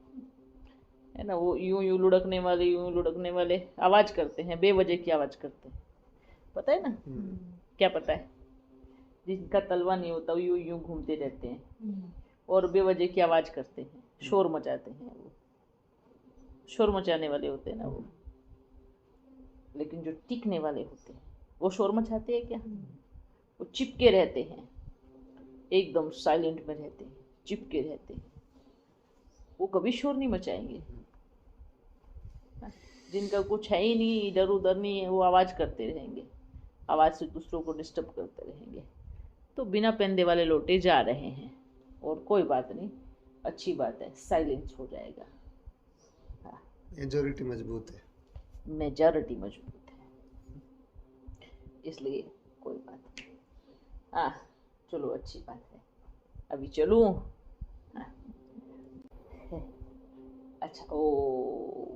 है ना, वो यूं यूं लुढ़कने वाले, यूं लुढ़कने वाले आवाज करते हैं, बेवजह की आवाज करते हैं, पता है ना? क्या पता है? जिनका तलवा नहीं होता वो यूं यूं घूमते रहते हैं और बेवजह की आवाज करते हैं, शोर मचाते हैं, वो शोर मचाने वाले होते हैं ना वो। लेकिन जो टिकने वाले होते हैं वो शोर मचाते हैं क्या? वो चिपके रहते हैं, एकदम साइलेंट में रहते हैं, चिपके रहते हैं, वो कभी शोर नहीं मचाएंगे। जिनका कुछ है ही नहीं, इधर उधर नहीं है, वो आवाज करते रहेंगे, आवाज से दूसरों को डिस्टर्ब करते रहेंगे। तो बिना पेंदे वाले लौटे जा रहे हैं, और कोई बात नहीं, अच्छी बात है, साइलेंस हो जाएगा। हाँ, मेजॉरिटी मजबूत है, मेजॉरिटी मजबूत है, इसलिए कोई बात नहीं। हाँ चलो, अच्छी बात है। अभी चलूँ? हाँ। अच्छा, ओ